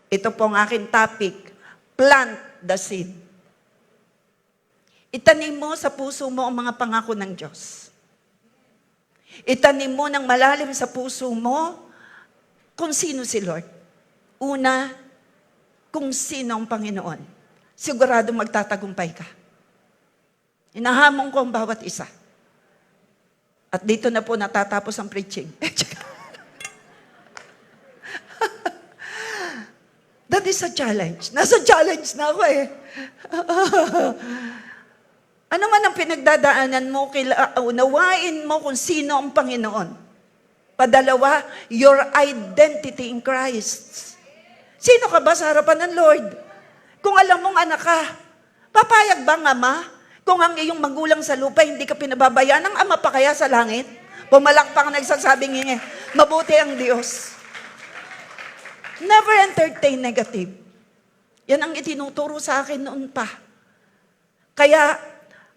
Ito po ang aking topic, plant the seed. Itanim mo sa puso mo ang mga pangako ng Diyos. Itanim mo ng malalim sa puso mo kung sino si Lord. Una, kung sino ang Panginoon. Sigurado magtatagumpay ka. Hinahamon ko ang bawat isa. At dito na po natatapos ang preaching. That is a challenge. Nasa challenge na ako eh. Ano man ang pinagdadaanan mo, unawain mo kung sino ang Panginoon. Padalawa, your identity in Christ. Sino ka ba sa harapan ng Lord? Kung alam mong anak ka, papayag ba ang ama? Kung ang iyong magulang sa lupa, hindi ka pinababayaan ng ama pa kaya sa langit? Pumalakpak nagsasabing hingi, mabuti ang Diyos. Never entertain negative. Yan ang itinuturo sa akin noon pa. Kaya,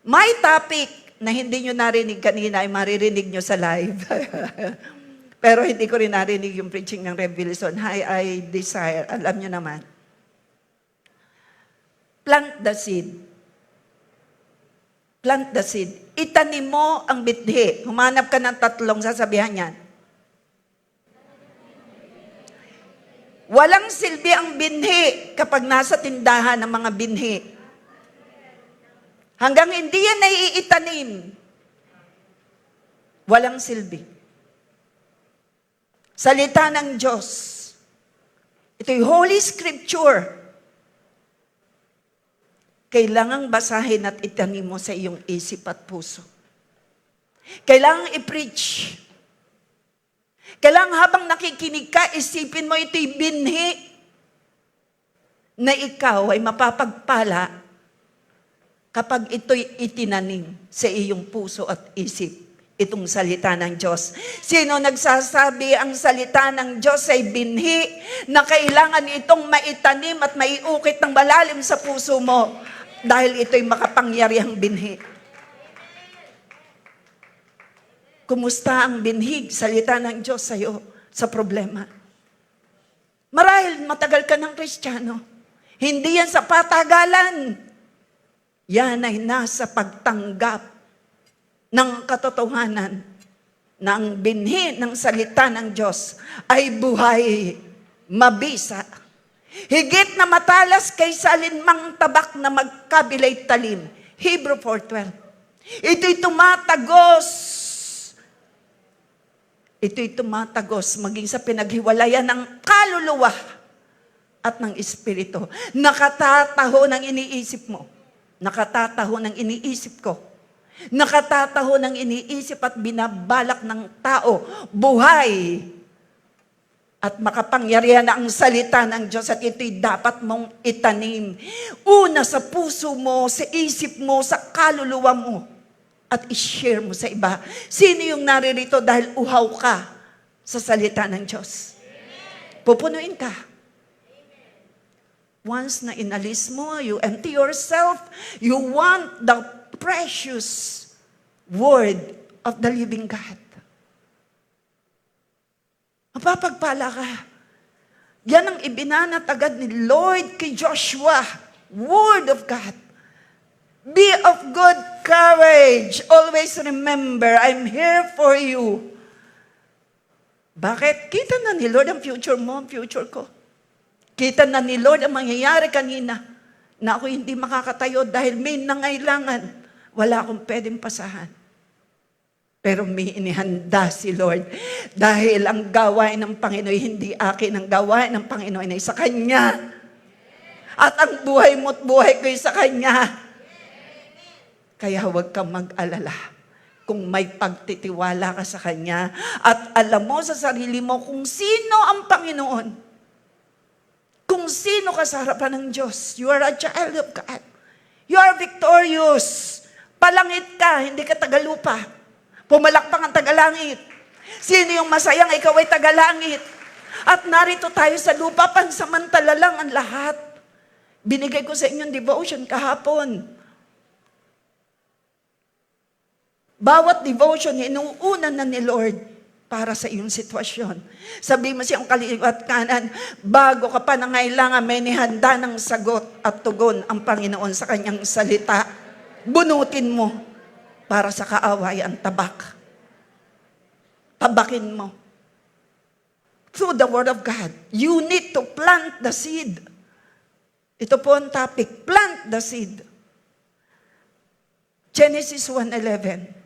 my topic na hindi nyo narinig kanina ay maririnig nyo sa live. Pero hindi ko rin narinig yung preaching ng Revelation. I desire. Alam nyo naman. Plant the seed. Plant the seed. Itanim mo ang bithi. Humanap ka ng tatlong sasabihan yan. Walang silbi ang binhi kapag nasa tindahan ng mga binhi. Hanggang hindi yan naiitanim, walang silbi. Salita ng Diyos. Ito'y Holy Scripture. Kailangang basahin at itanim mo sa iyong isip at puso. Kailangang i-preach. Kailangan habang nakikinig ka, isipin mo ito'y binhi na ikaw ay mapapagpala kapag ito'y itinanim sa iyong puso at isip, itong salita ng Diyos. Sino nagsasabi ang salita ng Diyos ay binhi na kailangan itong maitanim at maiukit ng malalim sa puso mo dahil ito'y makapangyarihang binhi. Kumusta ang binhig, salita ng Diyos sa iyo, sa problema? Marahil matagal ka ng Kristiyano. Hindi yan sa patagalan. Yan ay nasa pagtanggap ng katotohanan na ang binhi ng salita ng Diyos ay buhay, mabisa. Higit na matalas kaysa alinmang tabak na magkabilay talim. Hebrew 4:12. Ito'y tumatagos. Ito'y tumatagos maging sa pinaghiwalayan ng kaluluwa at ng espiritu. Nakatataho ng iniisip mo. Nakatataho ng iniisip ko. Nakatataho ng iniisip at binabalak ng tao. Buhay at makapangyarihan na ang salita ng Diyos at ito'y dapat mong itanim. Una sa puso mo, sa isip mo, sa kaluluwa mo. At i-share mo sa iba. Sino yung naririto dahil uhaw ka sa salita ng Diyos? Pupunuin ka. Once na inalis mo, you empty yourself, you want the precious word of the living God. Mapapagpala ka. Yan ang ibinanat agad ni Lord kay Joshua. Word of God. Be of good courage. Always remember, I'm here for you. Bakit? Kita na ni Lord ang future mo, ang future ko. Kita na ni Lord ang mangyayari kanina na ako hindi makakatayo dahil may nangailangan. Wala akong pwedeng pasahan. Pero may inihanda si Lord. Dahil ang gawain ng Panginoon, hindi akin. Ang gawain ng Panginoon ay sa Kanya. At ang buhay mo't buhay ko'y sa Kanya. Kaya huwag kang mag-alala kung may pagtitiwala ka sa Kanya at alam mo sa sarili mo kung sino ang Panginoon. Kung sino ka sa harapan ng Diyos. You are a child of God. You are victorious. Palangit ka, hindi ka tagalupa. Pumalakpak ang tagalangit. Sino yung masayang ikaw ay tagalangit? At narito tayo sa lupa, pansamantala lang ang lahat. Binigay ko sa inyong devotion kahapon. Bawat devotion, inuuna na ni Lord para sa iyong sitwasyon. Sabi mo siyang kaliwat kanan, bago ka pa nangailangan, may nihanda ng sagot at tugon ang Panginoon sa kanyang salita. Bunutin mo para sa kaawayan tabak. Tabakin mo. Through the Word of God, you need to plant the seed. Ito po ang topic, plant the seed. Genesis 1:11.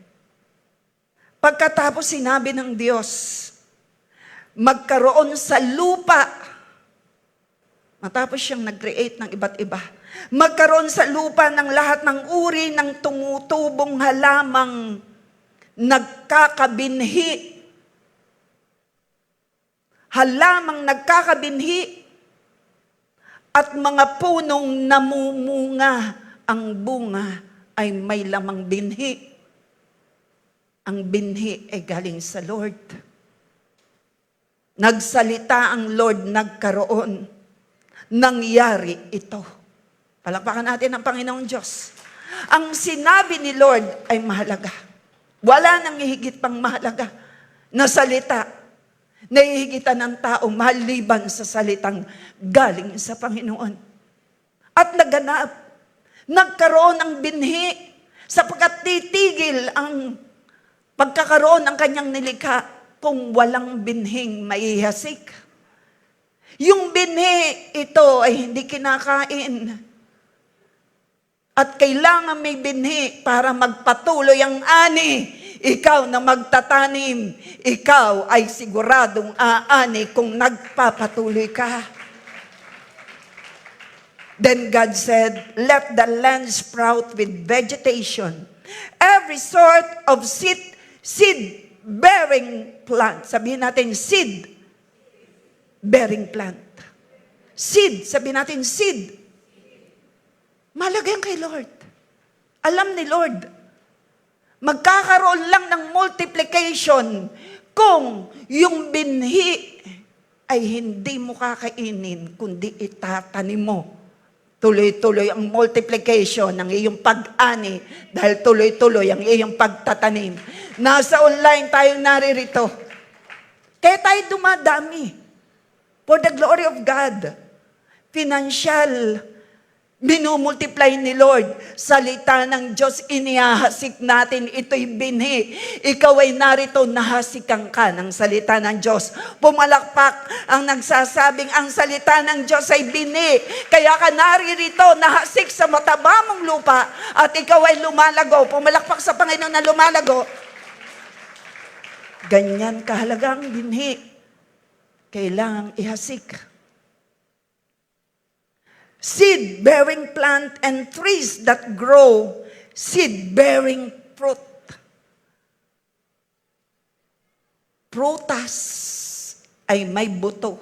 Pagkatapos sinabi ng Diyos, magkaroon sa lupa, matapos siyang nag-create ng iba't iba, magkaroon sa lupa ng lahat ng uri ng tumutubong halamang nagkakabinhi. Halamang nagkakabinhi at mga punong namumunga, ang bunga ay may lamang binhi. Ang binhi ay galing sa Lord. Nagsalita ang Lord, nagkaroon. Nangyari ito. Palakpakan natin ang Panginoong Diyos. Ang sinabi ni Lord ay mahalaga. Wala nang higit pang mahalaga na salita na hihigitan ng tao maliban sa salitang galing sa Panginoon. At naganap, nagkaroon ng binhi sapagkat titigil ang pagkakaroon ng kanyang nilikha kung walang binhing maihasik. Yung binhi, ito ay hindi kinakain. At kailangan may binhi para magpatuloy ang ani. Ikaw na magtatanim, ikaw ay siguradong aani kung nagpapatuloy ka. Then God said, let the land sprout with vegetation. Every sort of seed-bearing plant. Sabihin natin, seed-bearing plant. Seed, sabihin natin, seed. Mahalaga yan kay Lord. Alam ni Lord. Magkakaroon lang ng multiplication kung yung binhi ay hindi mo kakainin, kundi itatanim mo. Tuloy-tuloy ang multiplication ng iyong pag-ani dahil tuloy-tuloy ang iyong pagtatanim. Nasa online tayong naririto. Kaya tayo dumadami. For the glory of God. Financial. Minumultiply ni Lord. Salita ng Diyos, inihahasik natin. Ito'y binhi. Ikaw ay narito, nahasikan ka ng salita ng Diyos. Pumalakpak ang nagsasabing ang salita ng Diyos ay binhi. Kaya ka naririto, nahasik sa mataba mong lupa at ikaw ay lumalago. Pumalakpak sa Panginoon na lumalago. Ganyan kahalaga ang binhi. Kailangang ihasik. Seed-bearing plant and trees that grow seed-bearing fruit. Prutas ay may buto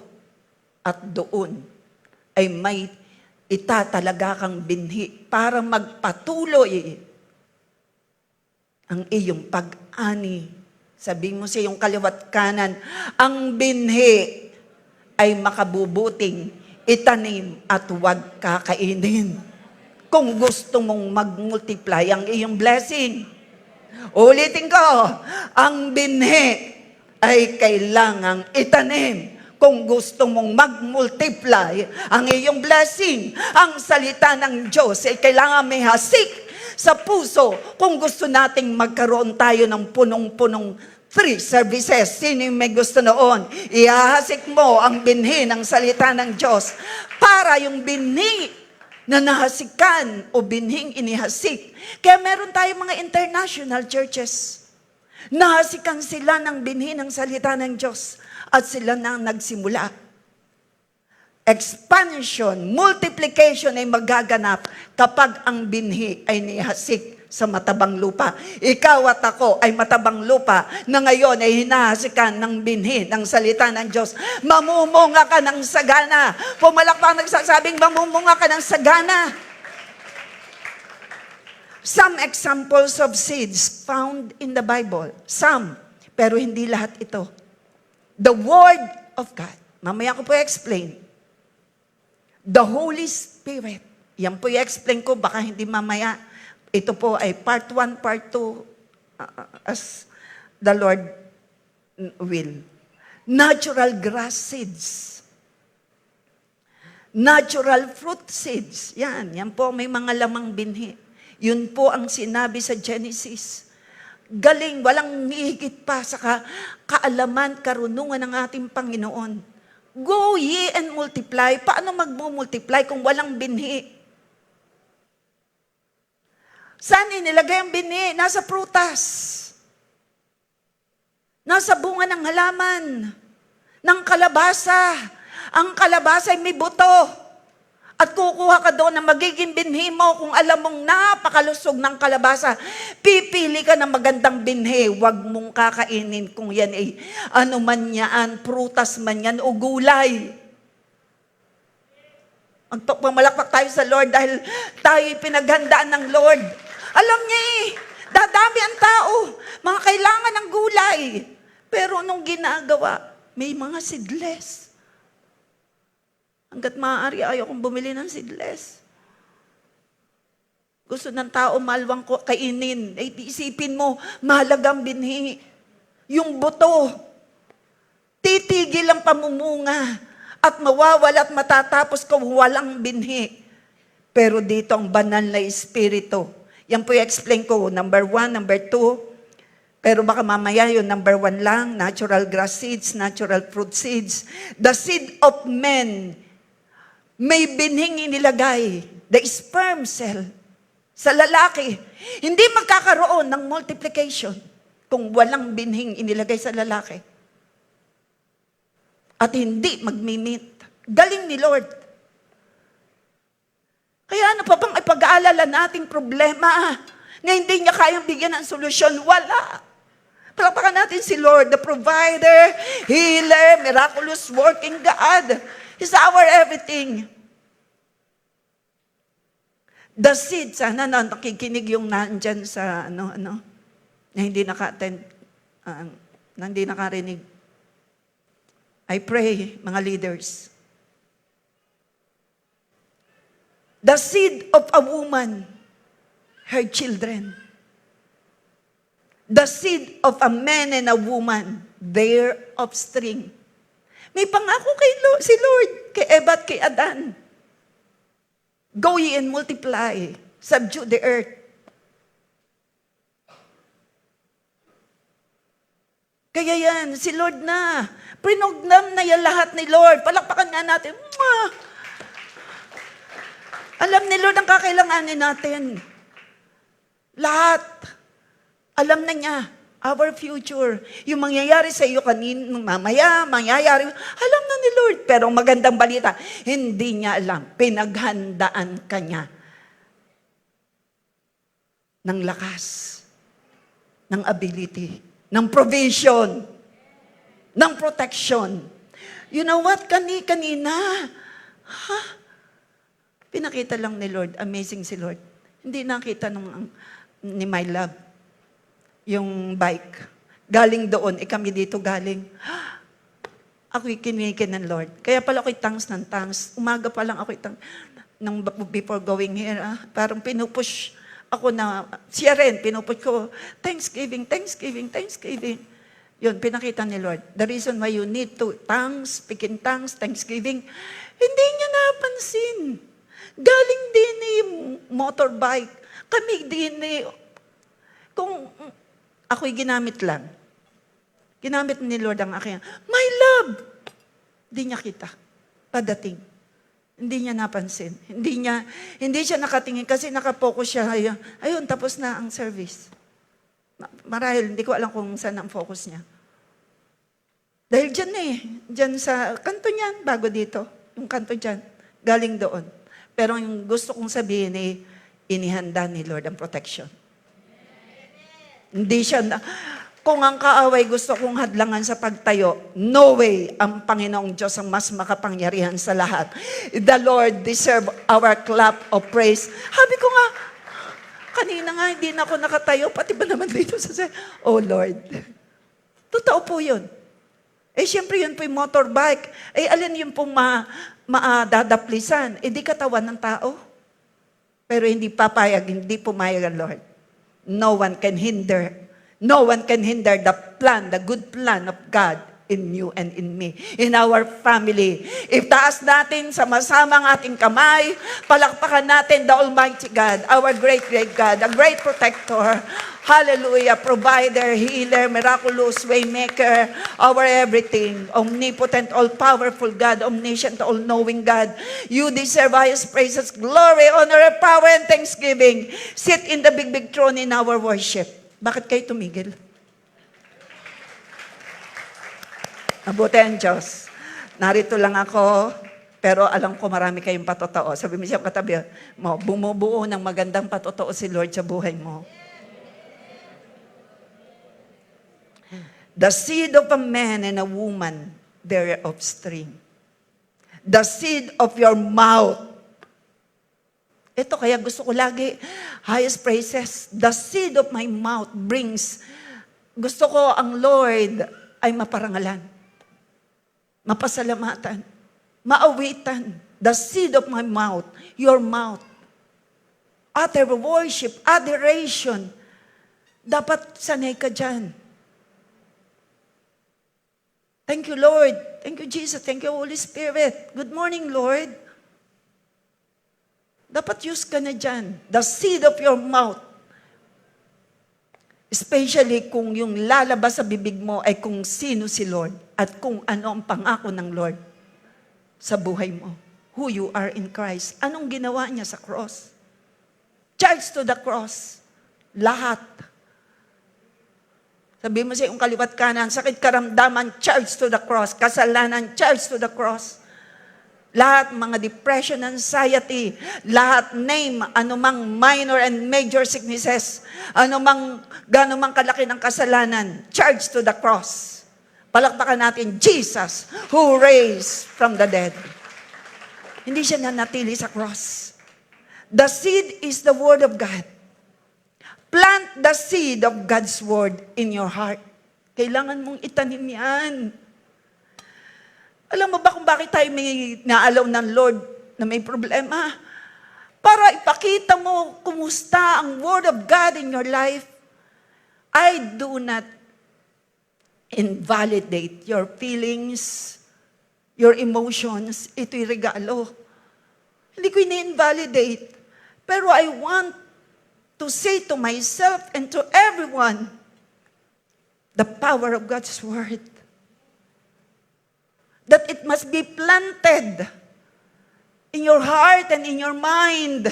at doon ay may itatalaga kang binhi para magpatuloy ang iyong pag-ani. Sabihin mo sa iyong kaliwat kanan, ang binhi ay makabubuting itanim at huwag kakainin. Kung gusto mong mag-multiply ang iyong blessing. Ulitin ko, ang binhi ay kailangang itanim. Kung gusto mong mag-multiply ang iyong blessing, ang salita ng Diyos ay kailangan may hasik sa puso kung gusto nating magkaroon tayo ng punong-punong 3 services. Sino yung may gusto noon? Ihahasik mo ang binhi ng salita ng Diyos para yung binhi na nahasikan o binhing inihasik. Kaya meron tayong mga international churches. Nahasikan sila ng binhi ng salita ng Diyos at sila na nagsimula. Expansion, multiplication ay magaganap kapag ang binhi ay nihasik sa matabang lupa. Ikaw at ako ay matabang lupa na ngayon ay hinahasikan ng binhi ng salita ng Diyos. Mamumunga ka ng sagana. Pumalakpak nagsasabing mamumunga ka ng sagana. Some examples of seeds found in the Bible. Some, pero hindi lahat ito. The Word of God. Mamaya ko po i-explain. The Holy Spirit. Yan po i-explain ko, baka hindi mamaya. Ito po ay part 1, part 2, as the Lord will. Natural grass seeds. Natural fruit seeds. Yan po may mga lamang binhi. Yun po ang sinabi sa Genesis. Galing, walang higit pa sa kaalaman, karunungan ng ating Panginoon. Go ye and multiply. Paano mag-multiply kung walang binhi? Saan inilagay ang binhi? Nasa prutas. Nasa bunga ng halaman. Ng kalabasa. Ang kalabasa ay may buto. At kukuha ka doon na magiging binhi mo kung alam mong napakalusog ng kalabasa. Pipili ka ng magandang binhi. Huwag mong kakainin kung yan ay ano man yan, prutas man yan o gulay. Pumalakpak tayo sa Lord dahil tayo pinaghandaan ng Lord. Alam niya dadami ang tao. Mga kailangan ng gulay. Pero nung ginagawa, may mga seedless. Hanggat maaari, ayaw kong bumili ng seedless. Gusto ng tao malwang kainin. Isipin mo, mahalagang binhi. Yung buto. Titigil ang pamumunga. At mawawala at matatapos kung walang binhi. Pero dito ang banal na espiritu. Yan po i-explain ko. Number 1, number 2. Pero baka mamaya yun, number 1 lang. Natural grass seeds, natural fruit seeds. The seed of men. May binhing inilagay, the sperm cell, sa lalaki. Hindi magkakaroon ng multiplication kung walang binhing inilagay sa lalaki. At hindi magmimit. Galing ni Lord. Kaya ano pa bang ipag-aalala nating problema na hindi niya kayang bigyan ng solusyon? Wala. Palakpakan natin si Lord, the provider, healer, miraculous working God. He's our everything. The seed, sana nakikinig yung nandyan sa na hindi naka-attend, na hindi nakarinig. I pray, mga leaders. The seed of a woman, her children. The seed of a man and a woman, their offspring. May pangako si Lord, kay Eva at kay Adan. Go ye and multiply, subdue the earth. Kaya yan, si Lord na. Prinugnam na yan lahat ni Lord. Palakpakan nga natin. Mwah! Alam ni Lord ang kakailanganin natin. Lahat. Alam na niya. Our future. Yung mangyayari sa iyo mamaya, mangyayari. Alam na ni Lord. Pero magandang balita, hindi niya alam. Pinaghandaan ka niya ng lakas, ng ability, ng provision, ng protection. You know what? Kanina, pinakita lang ni Lord. Amazing si Lord. Hindi nakita ni my love. Yung bike. Galing doon, kami dito galing. Ako'y kinikin ng Lord. Kaya pala ako'y tangs ng tangs. Umaga pa lang ako'y tangs. Before going here, parang pinupush ako na, siya rin, pinupush ko, Thanksgiving. Yun, pinakita ni Lord. The reason why you need to tongues, speak in tongues, Thanksgiving, hindi niya napansin. Galing din motorbike. Kami din kung ako'y ginamit lang. Ginamit ni Lord ang aking, my love! Hindi niya kita. Padating. Hindi niya napansin. Hindi siya nakatingin kasi nakapokus siya. Ayun, tapos na ang service. Marahil, hindi ko alam kung saan ang focus niya. Dahil dyan sa kanto niyan, bago dito. Yung kanto dyan, galing doon. Pero yung gusto kong sabihin inihanda ni Lord ang protection. Hindi siya kung ang kaaway gusto kong hadlangan sa pagtayo, no way, ang Panginoong Diyos ang mas makapangyarihan sa lahat. The Lord deserve our clap of praise. Sabi ko nga, kanina nga hindi na ako nakatayo, pati ba naman dito oh Lord. Totoo po yun. Siyempre yun po yung motorbike. Alin yun pong maadadaplisan? Di katawan ng tao. Pero hindi papayag, hindi pumayag ang Lord. No one can hinder. No one can hinder the plan, the good plan of God in you and in me, in our family. Itaas natin sama-sama ang ating kamay, palakpakan natin the Almighty God, our great, great God, a great protector. Hallelujah, provider, healer, miraculous, waymaker, our everything, omnipotent, all-powerful God, omniscient, all-knowing God. You deserve highest praises, glory, honor, power, and thanksgiving. Sit in the big, big throne in our worship. Bakit kayo tumigil? Mabuti ang Diyos. Narito lang ako, pero alam ko marami kayong patotoo. Sabi mo siya katabi mo, bumubuo ng magandang patotoo si Lord sa buhay mo. The seed of a man and a woman, their offspring. The seed of your mouth. Ito kaya gusto ko lagi, highest praises. The seed of my mouth brings, gusto ko ang Lord ay maparangalan, mapasalamatan, maawitan. The seed of my mouth, your mouth. Utter worship, adoration. Dapat sanay ka dyan. Thank you, Lord. Thank you, Jesus. Thank you, Holy Spirit. Good morning, Lord. Dapat use ka na dyan. The seed of your mouth. Especially kung yung lalabas sa bibig mo ay kung sino si Lord at kung ano ang pangako ng Lord sa buhay mo. Who you are in Christ. Anong ginawa niya sa cross? Charge to the cross. Lahat. Sabi mo sa iyong kaliwat kanan, sakit karamdaman, charge to the cross. Kasalanan, charge to the cross. Lahat, mga depression, anxiety, lahat, name, anumang minor and major sicknesses, anumang ganumang kalaki ng kasalanan, charge to the cross. Palakpakan natin, Jesus, who raised from the dead. Hindi siya nanatili sa cross. The seed is the word of God. Plant the seed of God's word in your heart. Kailangan mong itanim yan. Alam mo ba kung bakit tayo may naalaw ng Lord na may problema? Para ipakita mo kumusta ang word of God in your life. I do not invalidate your feelings, your emotions. Ito'y regalo. Hindi ko ini-invalidate. Pero I want to say to myself and to everyone, the power of God's word. That it must be planted in your heart and in your mind.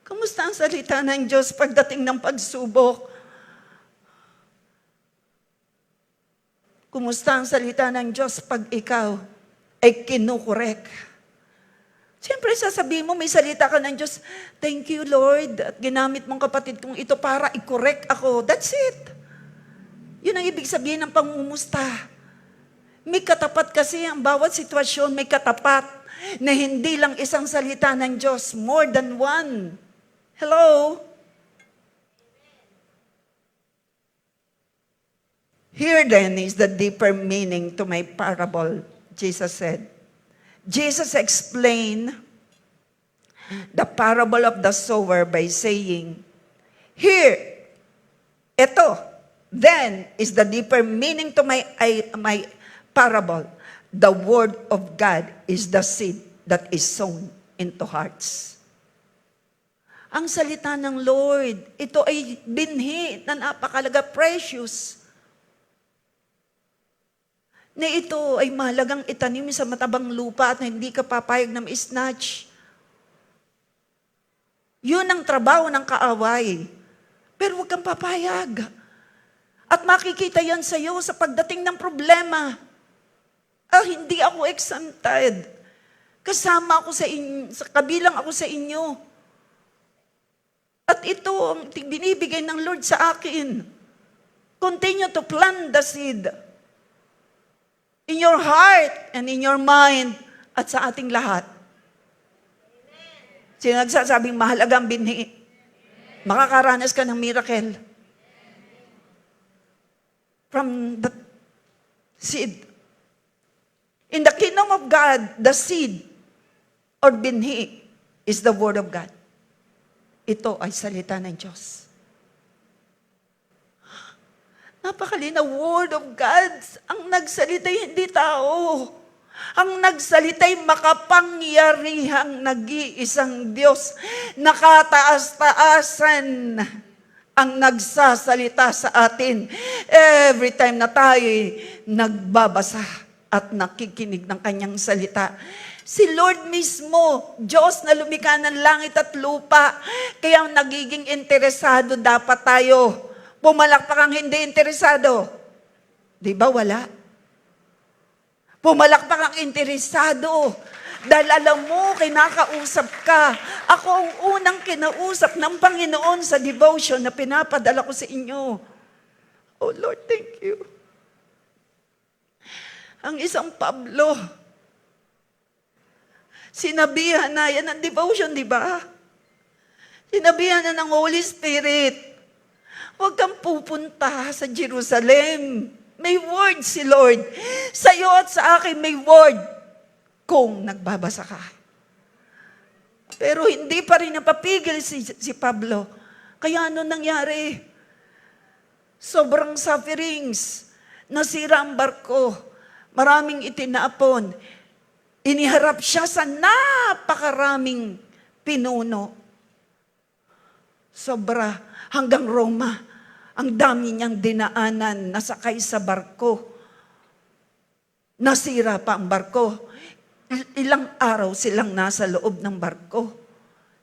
Kumusta ang salita ng Diyos pagdating ng pagsubok? Kumusta ang salita ng Diyos pag ikaw ay kinukorek? Siyempre, sasabihin mo, may salita ka ng Diyos, thank you, Lord, at ginamit mong kapatid kong ito para i-correct ako. That's it. Yun ang ibig sabihin ng pangumusta. May katapat kasi ang bawat sitwasyon, may katapat na hindi lang isang salita ng Diyos, more than one. Hello? Here then is the deeper meaning to my parable, Jesus said. Jesus explained the parable of the sower by saying, here, ito, then is the deeper meaning to my parable. The word of God is the seed that is sown into hearts. Ang salita ng Lord, ito ay binhi na napakalaga, precious. Na ito ay mahalagang itanim sa matabang lupa at hindi ka papayag na ma-snatch. Yun ang trabaho ng kaaway. Pero huwag kang papayag. At makikita yan sa iyo sa pagdating ng problema. Hindi ako exempted. Kasama ako sa inyo, kabilang ako sa inyo. At ito ang binibigay ng Lord sa akin. Continue to plant the seed in your heart and in your mind at sa ating lahat. Sino nagsasabing mahalagang binhi? Makakaranas ka ng miracle. From the seed. In the kingdom of God, the seed or binhi is the word of God. Ito ay salita ng Diyos. Napakalinaw, Word of God. Ang nagsalita'y hindi tao. Ang nagsalita'y makapangyarihang nag-iisang Diyos. Nakataas-taasan ang nagsasalita sa atin. Every time na tayo nagbabasa at nakikinig ng kanyang salita. Si Lord mismo, Diyos na lumikha ng langit at lupa, kaya nagiging interesado dapat tayo. Pumalakpak ang hindi interesado. Di ba wala? Pumalakpak ang interesado. Dahil alam mo, kinakausap ka. Ako ang unang kinausap ng Panginoon sa devotion na pinapadala ko sa inyo. Oh Lord, thank you. Ang isang Pablo, sinabihan na yan ng devotion, di ba? Sinabihan na ng Holy Spirit, huwag kang pupunta sa Jerusalem. May word si Lord. Sa iyo at sa akin may word kung nagbabasa ka. Pero hindi pa rin napapigil si Pablo. Kaya ano nangyari? Sobrang sufferings. Nasira ang barko. Maraming itinapon. Iniharap siya sa napakaraming pinuno. Sobra hanggang Roma. Ang dami niyang dinaanan, nasakay sa barko. Nasira pa ang barko. Ilang araw silang nasa loob ng barko.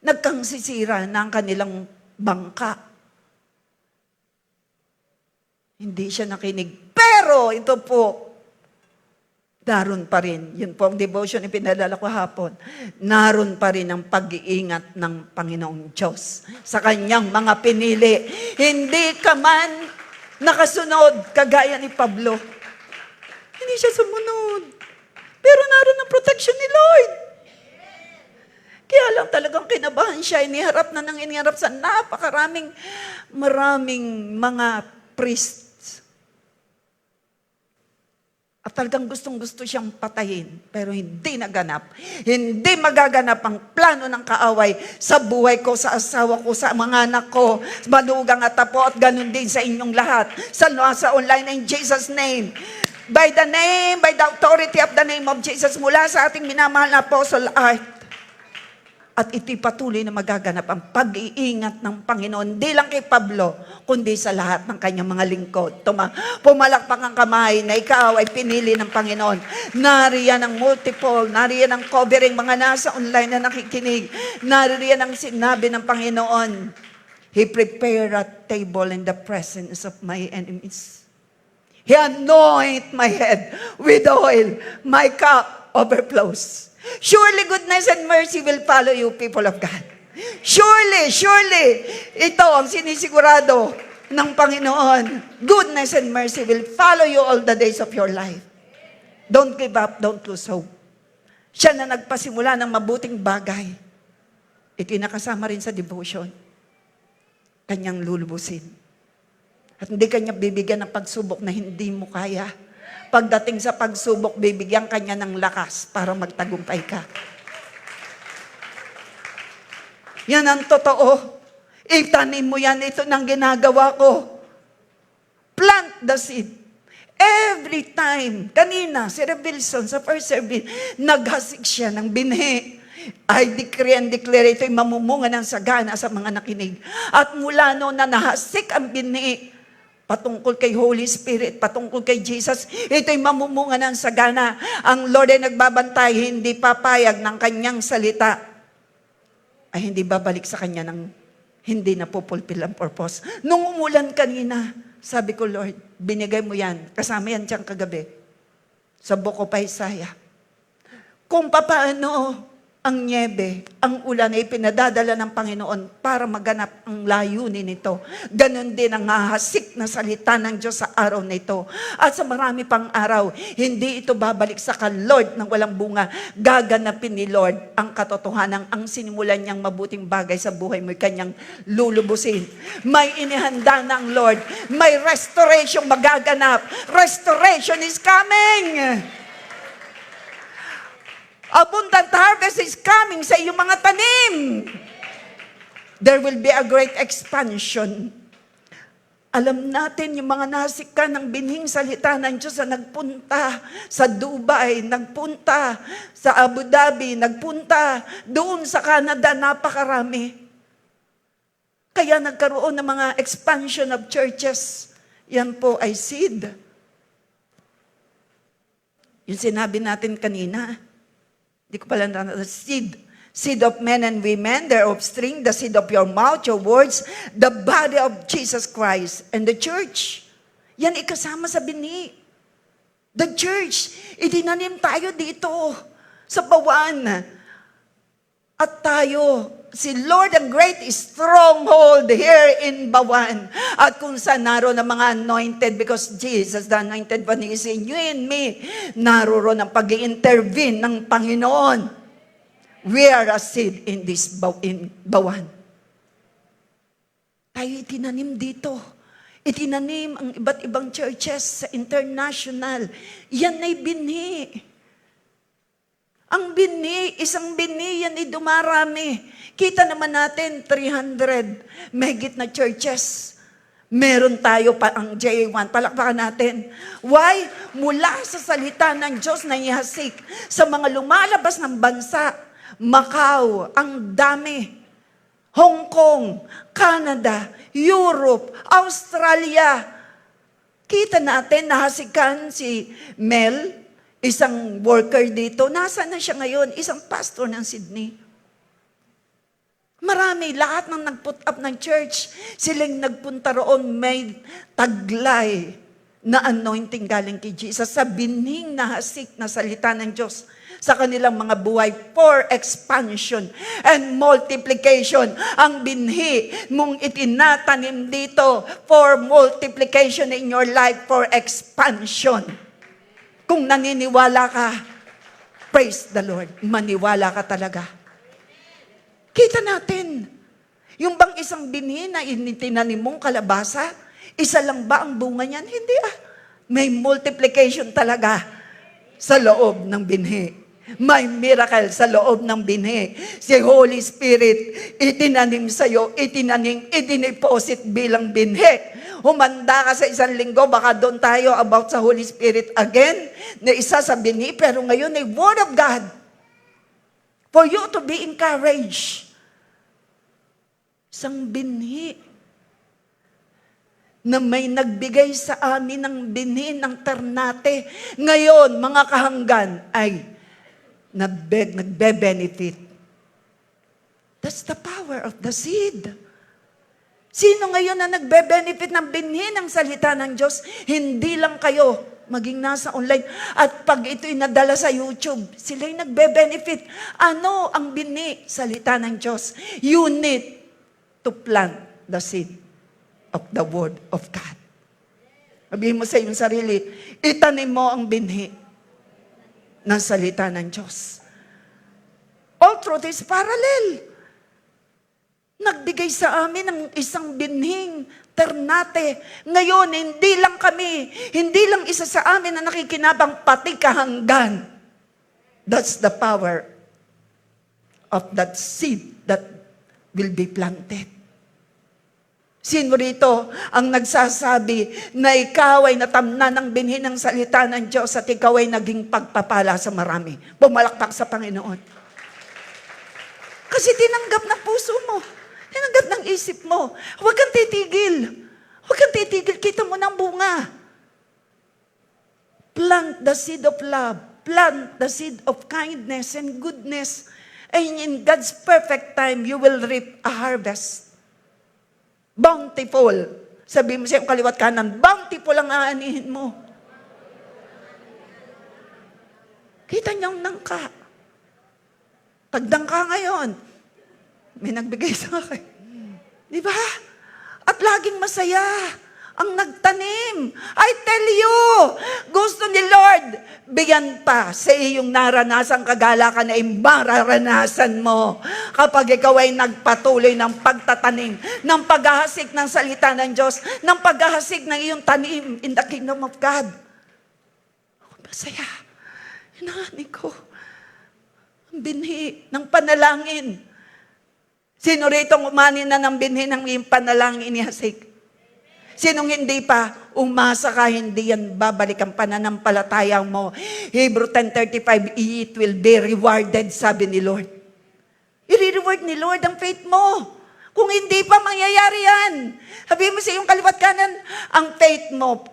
Nagkangsisira na ang kanilang bangka. Hindi siya nakinig. Pero ito po, naroon pa rin. Yun po ang devotion na pinadala ko hapon. Naroon pa rin ang pag-iingat ng Panginoong Diyos sa kanyang mga pinili. Hindi ka man nakasunod kagaya ni Pablo. Hindi siya sumunod. Pero naroon ang protection ni Lord. Kaya lang talagang kinabahan siya. Iniharap na nang iniharap sa maraming mga priests. At talagang gustong-gusto siyang patayin, pero hindi naganap. Hindi magaganap ang plano ng kaaway sa buhay ko, sa asawa ko, sa mga anak ko, malugang at tapo, at ganun din sa inyong lahat. Sa online in Jesus' name. By the authority of the name of Jesus, mula sa ating minamahal na Apostle Art. At ito'y patuloy na magaganap ang pag-iingat ng Panginoon, hindi lang kay Pablo, kundi sa lahat ng kanyang mga lingkod. Pumalakpak ang kamay na ikaw ay pinili ng Panginoon. Nariyan ang multiple, nariyan ang covering, mga nasa online na nakikinig. Nariyan ang sinabi ng Panginoon. He prepared a table in the presence of my enemies. He anoint my head with oil. My cup overflows. Surely goodness and mercy will follow you, people of God. Surely, ito ang sinisigurado ng Panginoon. Goodness and mercy will follow you all the days of your life. Don't give up, don't lose hope. Siya na nagpasimula ng mabuting bagay. Ikinakasama rin sa devotion. Kanyang lulubusin. At hindi kanya bibigyan ng pagsubok na hindi mo kaya. Pagdating sa pagsubok, bibigyan kanya ng lakas para magtagumpay ka. Yan ang totoo. Itanim mo yan. Ito nang ginagawa ko. Plant the seed. Every time. Kanina, si Revilson sa first service, naghasik siya ng binhi. I decree and declare ito'y mamumunga ng sagana sa mga nakinig. At mula noon na nahasik ang binhi, patungkol kay Holy Spirit, patungkol kay Jesus, ito'y mamumunga ng sagana. Ang Lord ay nagbabantay, hindi papayag ng kanyang salita, ay hindi babalik sa kanya ng hindi napupulpil ang purpose. Nung umulan kanina, sabi ko, Lord, binigay mo yan. Kasama yan diyang kagabi. Sa Book of Isaiah. Kung papaano ang niebe, ang ulan ay pinadadala ng Panginoon para maganap ang layunin nito. Ganon din ang hahasik na salita ng Diyos sa araw na ito. At sa marami pang araw, hindi ito babalik sa Lord ng walang bunga. Gaganapin ni Lord ang katotohanan, ang sinimulan niyang mabuting bagay sa buhay mo, kanyang lulubusin. May inihanda na ang Lord. May restoration magaganap. Restoration is coming! Abundant harvest is coming sa iyong mga tanim. There will be a great expansion. Alam natin yung mga nasikan ng binhing salita ng Diyos na nagpunta sa Dubai, nagpunta sa Abu Dhabi, nagpunta doon sa Canada, napakarami. Kaya nagkaroon ng mga expansion of churches. Yan po ay seed. Yung sinabi natin kanina, di ko pala seed. Seed of men and women, their offspring, the seed of your mouth, your words, the body of Jesus Christ, and the church. Yan ikasama sa binhi. The church, itinanim tayo dito sa Bawan. At tayo, si Lord ang great stronghold here in Bawan. At kung saan naroon ang mga anointed, because Jesus, the anointed one, is in you and me, naroon ang pag-i-intervene ng Panginoon. We are a seed in this Bawan. Tayo itinanim dito. Itinanim ang iba't ibang churches sa international. Yan ay binhi. Ang binhi, isang binhi, yan ay dumarami. Kita naman natin, 300 mahigit na churches. Meron tayo pa ang J1. Palakpakan natin. Why? Mula sa salita ng Diyos na ihasik sa mga lumalabas ng bansa. Macau, ang dami. Hong Kong, Canada, Europe, Australia. Kita natin, nahasikan si Mel, isang worker dito. Nasaan na siya ngayon? Isang pastor ng Sydney. Marami, lahat ng nag-put up ng church, silang nagpunta roon, may taglay na anointing galing kay Jesus sa binhing nahasik na salita ng Diyos sa kanilang mga buhay for expansion and multiplication. Ang binhi mong itinatanim dito for multiplication in your life, for expansion. Kung naniniwala ka, praise the Lord, maniwala ka talaga. Kita natin, yung bang isang binhi na itinanim mong kalabasa, isa lang ba ang bunga niyan? Hindi May multiplication talaga sa loob ng binhi. May miracle sa loob ng binhi. Si Holy Spirit, itinanim sa'yo, idiniposit bilang binhi. Humanda ka sa isang linggo, baka doon tayo about sa Holy Spirit again, na isa sa binhi, pero ngayon ay Word of God. For you to be encouraged. Isang binhi na may nagbigay sa amin ng binhi ng Ternate. Ngayon, mga kahanggan, ay nagbe-benefit. That's the power of the seed. Sino ngayon na nagbe-benefit ng binhi ng salita ng Diyos? Hindi lang kayo, maging nasa online. At pag ito'y nadala sa YouTube, sila'y nagbe-benefit. Ano ang binhi? Salita ng Diyos. You need to plant the seed of the Word of God. Sabihin mo sa iyong sarili, itanim mo ang binhi ng salita ng Diyos. All truth is parallel. Nagbigay sa amin ng isang binhing Ternate. Ngayon, hindi lang kami, hindi lang isa sa amin na nakikinabang, pati kahanggan. That's the power of that seed that will be planted. Sino rito ang nagsasabi na ikaw ay natamnan ng binhi ng salita ng Diyos at ikaw ay naging pagpapala sa marami? Pumalakpak sa Panginoon. Kasi tinanggap ng puso mo. Tinanggap ng isip mo. Huwag kang titigil. Huwag kang titigil. Kita mo ng bunga. Plant the seed of love. Plant the seed of kindness and goodness. And in God's perfect time, you will reap a harvest. Bountiful. Sabi mo sa iyong kaliwat kanan, bountiful ang aanihin mo. Kita niyong nangka. Pagdangka ngayon, may nagbigay sa akin. Di ba? At laging masaya ang nagtanim. I tell you, gusto ni Lord, bigyan pa sa iyong naranasan kagalakan ay mararanasan mo kapag ikaw ay nagpatuloy ng pagtatanim, ng paghahasik ng salita ng Diyos, ng paghahasik ng iyong tanim in the kingdom of God. Ako masaya. Hinahani ko ang binhi ng panalangin. Sino rito umani na ng binhi ng iyong panalangin inihasik? Sinong hindi pa, umasa ka, hindi yan babalik ang pananampalataya mo. Hebrew 10:35, it will be rewarded, sabi ni Lord. I-reward ni Lord ang faith mo. Kung hindi pa, mangyayari yan. Sabihin mo sa iyong kaliwat kanan, ang faith mo,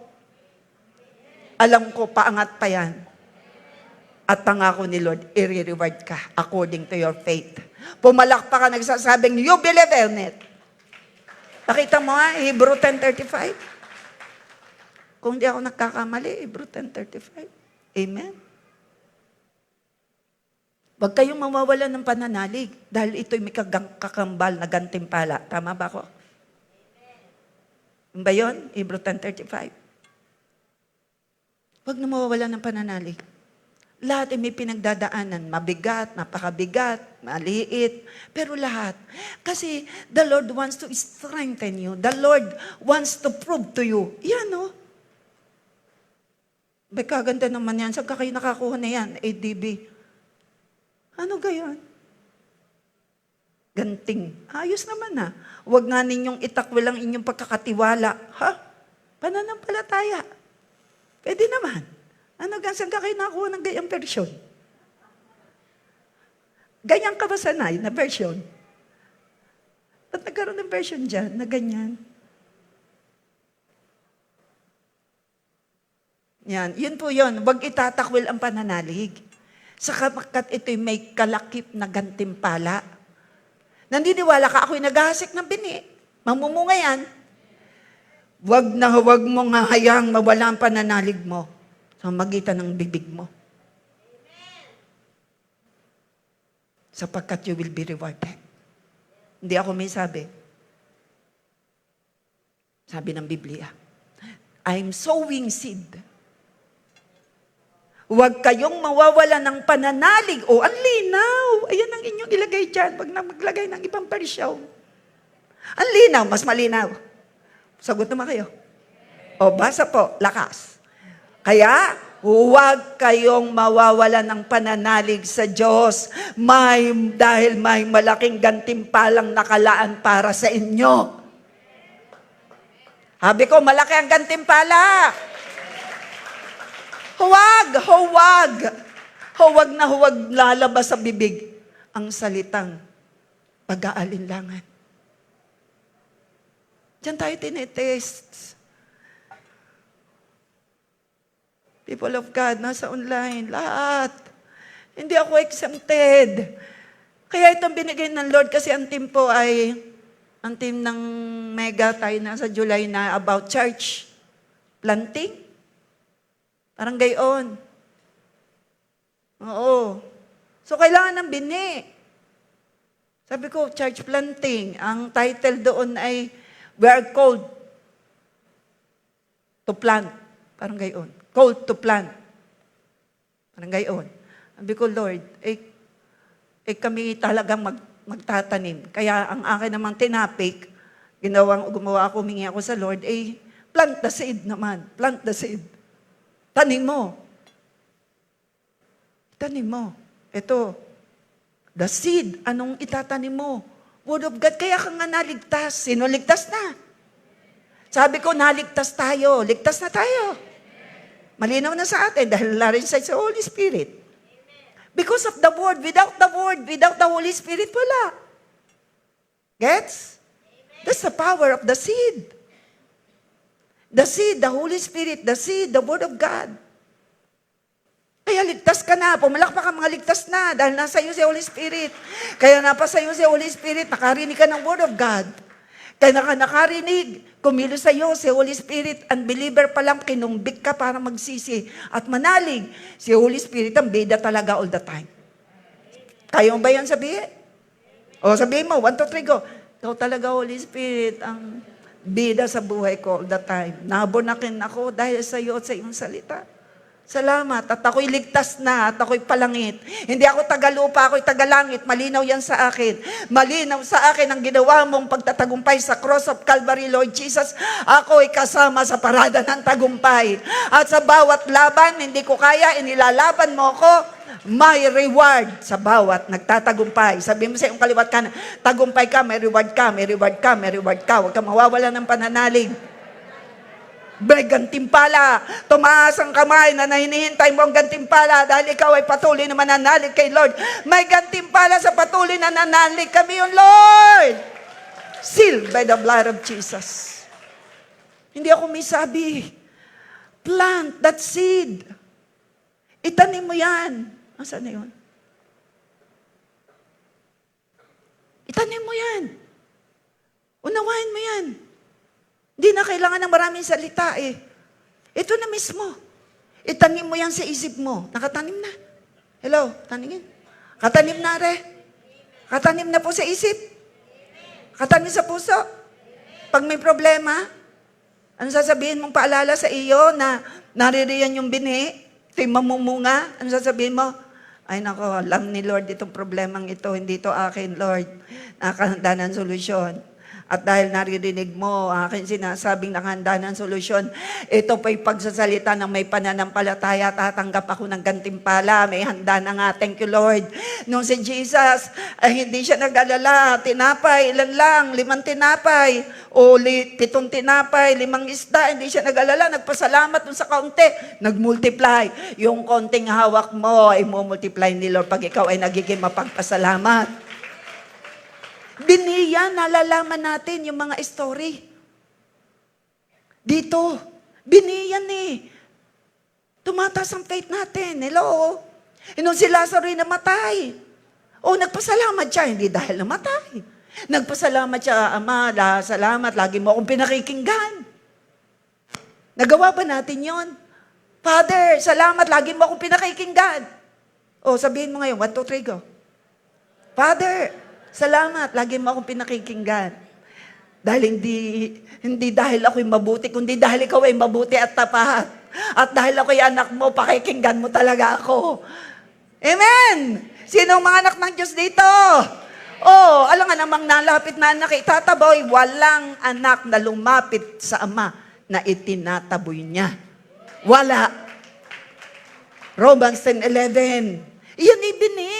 alam ko, paangat pa yan. At pangako ni Lord, i-reward ka according to your faith. Pumalakpak ka, nagsasabing, you believe in it. Nakita mo nga, Hebrew 10:35. Kung di ako nagkakamali, Hebrew 10:35. Amen? Huwag kayong mawawala ng pananalig dahil ito'y may kakambal na gantimpala. Tama ba ako? Ba yun? Hebrew 10:35. Huwag na mawawala ng pananalig. Lahat ay may pinagdadaanan. Mabigat, napakabigat, maliit. Pero lahat. Kasi the Lord wants to strengthen you. The Lord wants to prove to you. Yan, no? May kaganda naman yan. Saan ka kayo nakakuha na yan? ADB. Ano gayon? Ganting. Ayos naman na. Huwag nga ninyong itakwil ang inyong pagkakatiwala. Ha? Pananampalataya. Pwede naman. Ano, saan ka kayo nakakuha ng ganyang version? Ganyan ka ba sanay na version? Ba't nagkaroon ng version dyan na ganyan? Yan. Yun po yun. Huwag itatakwil ang pananalig. Sapagkat ito'y may kalakip na gantimpala. Nandiniwala ka, ako'y naghahasik ng bini. Mamumunga yan. Huwag mong hahayang mawala ang pananalig mo sa magitan ng bibig mo. Sapagkat you will be rewarded. Hindi ako may sabi. Sabi ng Biblia, I'm sowing seed. Huwag kayong mawawala ng pananalig. O, ang linaw. Ayan ang inyong ilagay dyan. Huwag na maglagay ng ibang persyaw. Ang linaw, mas malinaw. Sagot naman kayo. O, basa po, lakas. Kaya, huwag kayong mawawala ng pananalig sa Diyos dahil may malaking gantimpalang nakalaan para sa inyo. Sabi ko, malaki ang gantimpala. Huwag na huwag lalabas sa bibig ang salitang pag-aalinlangan. Diyan tayo tinetest. People of God, nasa online, lahat. Hindi ako exempted. Kaya itong binigay ng Lord kasi ang team po ay, ang team ng Mega tayo nasa July na about church planting. Parang gayon. Oo. So, kailangan ng bini. Sabi ko, church planting. Ang title doon ay, we are called to plant. Parang gayon. Called to plant. Parang gayon. Sabi ko, Lord, kami talagang magtatanim. Kaya ang akin namang tinapik, gumawa ako, humingi ako sa Lord, plant the seed naman. Plant the seed. Tanim mo. Tanim mo. Ito, the seed, anong itatanim mo? Word of God, kaya ka nga naligtas. Sino ligtas na? Sabi ko, naligtas tayo. Ligtas na tayo. Malinaw na sa atin dahil narinig sa Holy Spirit. Because of the Word, without the Holy Spirit, wala. Gets? That's the power of the seed. The seed, the Holy Spirit, the seed, the Word of God. Kaya ligtas ka na, pumalakpak ka mga ligtas na dahil nasa iyo si Holy Spirit. Kaya napasa iyo si Holy Spirit, nakarinig ka ng Word of God. Kaya nakarinig, kumilos sa iyo si Holy Spirit, unbeliever pa lang, kinumbik ka para magsisi at manalig. Si Holy Spirit ang bida talaga all the time. Kaya mo ba yan sabihin? O sabihin mo, 1, 2, 3, go. Ikaw talaga, Holy Spirit, ang bida sa buhay ko all the time. Nabunakin ako dahil sa iyo at sa iyong salita. Salamat. At ako'y ligtas na at ako'y palangit. Hindi ako tagalupa, ako'y tagalangit. Malinaw yan sa akin. Malinaw sa akin ang ginawa mong pagtatagumpay sa cross of Calvary, Lord Jesus. Ako'y kasama sa parada ng tagumpay. At sa bawat laban, hindi ko kaya, inilalaban mo ako, may reward sa bawat nagtatagumpay. Sabi mo sa iyong kaliwat kanan, tagumpay ka, may reward ka, may reward ka, may reward ka. Huwag ka mawawala ng pananalig. May gantimpala. Tumaas ang kamay na hinihintay mo ang gantimpala dahil ikaw ay patuloy na mananalig kay Lord. May gantimpala sa patuloy na nananalig kami yung Lord. Sealed by the blood of Jesus. Hindi ako may sabi. Plant that seed. Itanim mo yan. Nasaan na yun? Itanim mo yan. Unawain mo yan. Hindi na kailangan ng maraming salita eh. Ito na mismo. Itanim mo yan sa isip mo. Nakatanim na. Hello, taningin. Katanim na re. Katanim na po sa isip. Katanim sa puso. Pag may problema, ano sasabihin mong paalala sa iyo na naririyan yung binhi? Ito'y mamumunga. Ano sasabihin mo? Ay nako, alam ni Lord itong problemang ito. Hindi ito akin, Lord. Nakahanda ng solusyon. At dahil naririnig mo, akin sinasabing nakahanda ng solusyon, ito po'y pagsasalita ng may pananampalataya, tatanggap ako ng gantimpala, may handa na nga, thank you Lord. Nung si Jesus, hindi siya nag-alala, tinapay, ilan lang, 5 tinapay, o 7 tinapay, 5 isda, hindi siya nag-alala, nagpasalamat dun sa kaunti, nag-multiply. Yung konting hawak mo ay mo-multiply ni Lord pag ikaw ay nagiging mapagpasalamat. Biniyan, nalalaman natin yung mga story. Dito, biniyan eh. Tumataas ang faith natin. Hello? Nung si Lazaro ay namatay. O, nagpasalamat siya, hindi dahil namatay. Nagpasalamat siya, Ama, salamat, lagi mo akong pinakikinggan. Nagawa ba natin yon? Father, salamat, lagi mo akong pinakikinggan. O, sabihin mo ngayon, 1, 2, 3, go. Father, salamat, lagi mo akong pinakikinggan. Dahil hindi dahil ako'y mabuti, kundi dahil ikaw ay mabuti at tapat. At dahil ako'y anak mo, pakikinggan mo talaga ako. Amen! Sino ang mga anak ng Diyos dito? Oh, alam nga namang nalapit na anak, itataboy, walang anak na lumapit sa ama na itinataboy niya. Wala. Romans 10:11. Iyan ibini.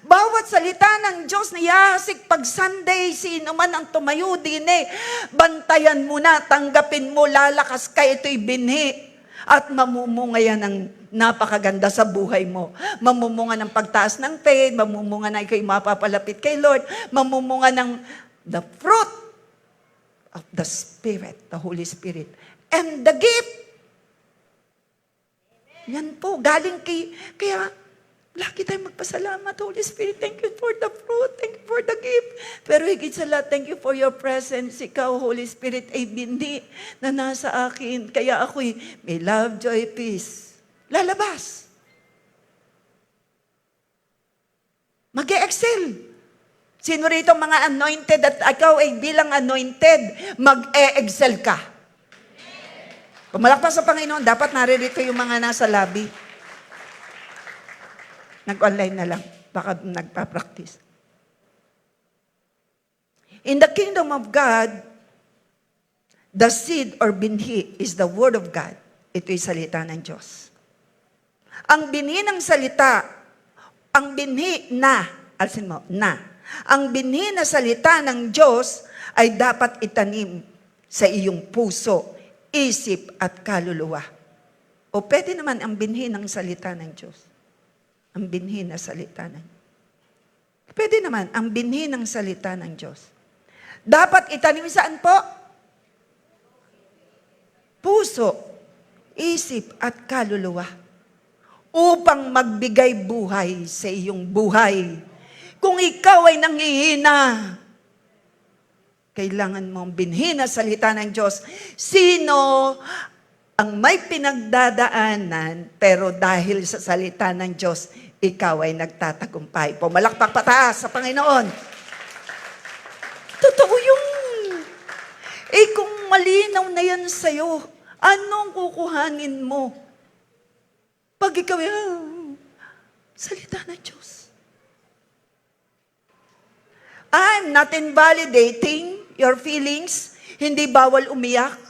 Bawat salita ng Diyos na yasik pag Sunday, sino man ang tumayo din bantayan mo na, tanggapin mo, lalakas ka, ito'y binhi. At mamumunga yan ng napakaganda sa buhay mo. Mamumunga ng pagtaas ng faith, mamumunga na ikaw'y mapapalapit kay Lord, mamumunga ng the fruit of the Spirit, the Holy Spirit. And the gift. Yan po, galing kaya lagi tayong magpasalamat, Holy Spirit. Thank you for the fruit. Thank you for the gift. Pero higit sa lahat, thank you for your presence. Ikaw, Holy Spirit, ay bindi na nasa akin. Kaya ako'y may love, joy, peace. Lalabas. Mag-e-excel. Sino rito mga anointed at ikaw ay bilang anointed, mag-e-excel ka. Pumalakpas sa Panginoon, dapat naririto yung mga nasa lobby. Nag-online na lang. Baka nagpa-practice. In the kingdom of God, the seed or binhi is the word of God. Ito'y salita ng Diyos. Ang binhi ng salita, ang binhi na, alsin mo, na. Ang binhi na salita ng Diyos ay dapat itanim sa iyong puso, isip at kaluluwa. O pwede naman ang binhi ng salita ng Diyos. Ang binhi na salita ng pwede naman, ang binhi ng salita ng Diyos. Dapat itanim saan po? Puso, isip at kaluluwa. Upang magbigay buhay sa iyong buhay. Kung ikaw ay nanghihina, kailangan mong binhi na salita ng Diyos. Sino ang may pinagdadaanan, pero dahil sa salita ng Diyos, ikaw ay nagtatagumpay. Pumalakpak pataas sa Panginoon. Totoo yun. Kung malinaw na yan sa'yo, anong kukuhanin mo? Pag ikaw salita ng Diyos. I'm not invalidating your feelings. Hindi bawal umiyak.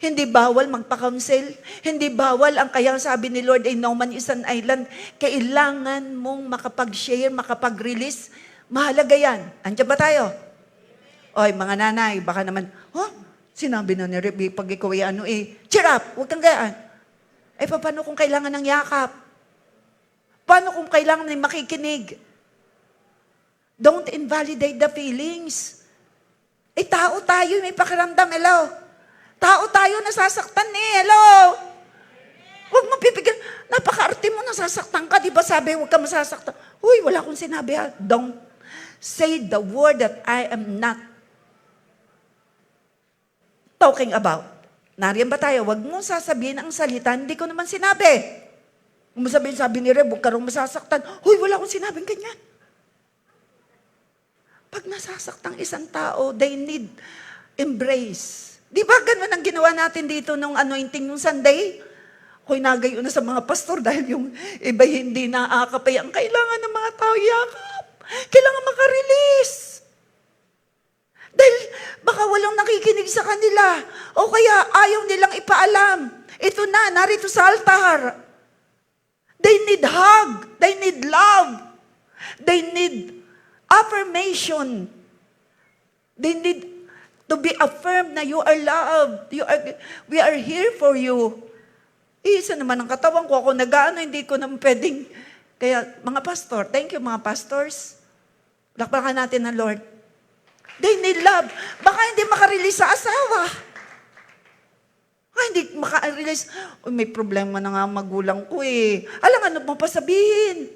Hindi bawal magpa-counsel. Hindi bawal ang kaya sabi ni Lord, no man is an island. Kailangan mong makapag-share, makapag-release. Mahalaga yan. Andiyan ba tayo? Oy, mga nanay, baka naman, Sinabi na ni Rebe, pag ikaw ay cheer up, huwag kang gayaan. Paano kung kailangan ng yakap? Paano kung kailangan ng makikinig? Don't invalidate the feelings. Tao tayo, may pakiramdam, hello? Tao tayo, nasasaktan hello? Huwag mo pipigil. Napaka-arte mo, nasasaktan ka. Di ba sabi, huwag ka masasaktan. Uy, wala akong sinabi. Don't say the word that I am not talking about. Nariyan ba tayo? Huwag mo sasabihin ang salita, hindi ko naman sinabi. Kung sabi ni Reb, huwag ka rin masasaktan. Uy, wala akong sinabing ganyan. Pag nasasaktan isang tao, they need embrace. Di ba ganun ang ginawa natin dito nung anointing nung Sunday? Hoy, nagayon na sa mga pastor dahil yung iba hindi naakapay. Ang kailangan ng mga tao, yakap. Kailangan makarelease. Dahil baka walang nakikinig sa kanila. O kaya ayaw nilang ipaalam. Ito na, narito sa altar. They need hug. They need love. They need affirmation. They need to be affirmed na you are loved. We are here for you. Isa naman ang katawan ko. Ako nag-ano, hindi ko naman pwedeng. Kaya mga pastor, thank you mga pastors. Lakbakan natin ng Lord. They need love. Baka hindi makarelease sa asawa. Hindi makarelease. May problema na nga magulang ko Alam, ano mo pa sabihin?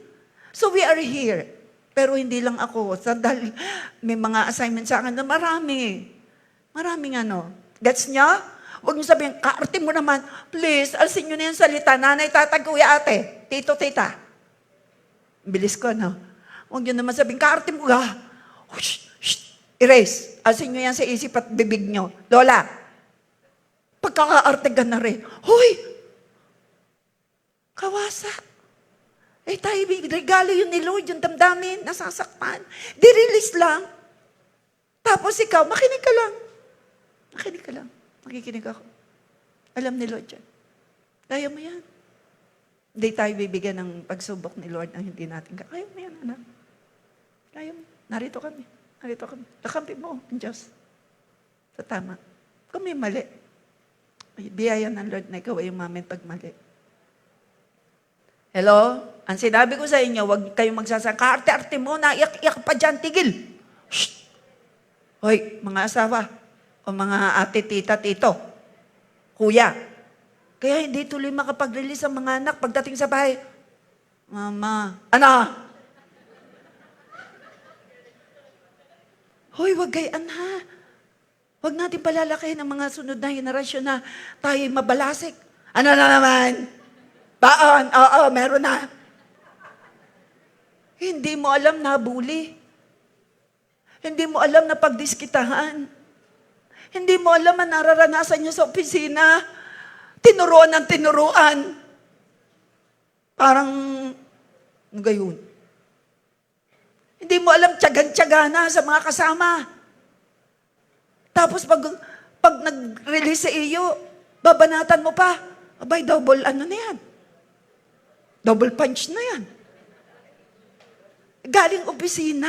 So we are here. Pero hindi lang ako. Dahil may mga assignment sa akin na marami. Maraming Gets nyo? Huwag niyo sabihin, kaarte mo naman. Please, alsin nyo na yung salita. Nanay, tatay, kuya, ate. Tito, tita. Bilis ko, Huwag niyo naman sabihin, kaarte mo ka. Erase. Alsin nyo yan sa isip at bibig nyo. Lola, pagkakaarte ka na rin. Hoy! Kawasak. Tayo, regalo yun ni Lord, yung damdamin, nasasaktan. Di-release lang. Tapos ikaw, makinig ka lang. Makinig ka lang. Makikinig ako. Alam ni Lord yan. Kaya mo yan. Hindi tayo bibigyan ng pagsubok ni Lord na hindi natin kaya mo yan, anak. Kaya mo. Narito kami. Narito kami. Kakampi mo ang Diyos. Sa tama. Kung may mali, biyaya ng Lord na ikaw ay umamin pag mali. Hello? Ang sinabi ko sa inyo, huwag kayong magsasang, kaarte-arte mo, naiyak-iyak pa dyan, tigil. Shh! Hoy, mga asawa, o mga ate, tita, tito, kuya. Kaya hindi tuloy makapag-release ang mga anak pagdating sa bahay. Mama, Hoy, wag gayaan ha. Wag natin palalakihin ang mga sunod na henerasyon na tayo mabalasik. Ano na naman? Baon, oo, meron na. Hindi mo alam na bully. Hindi mo alam na pagdiskitahan. Hindi mo alam ang nararanasan niyo sa opisina. Tinuruan ng tinuruan. Parang, gayon. Hindi mo alam, tiyagan-tiyaga na sa mga kasama. Tapos pag nag-release sa iyo, babanatan mo pa. Abay, double na yan. Double punch na yan. Galing opisina.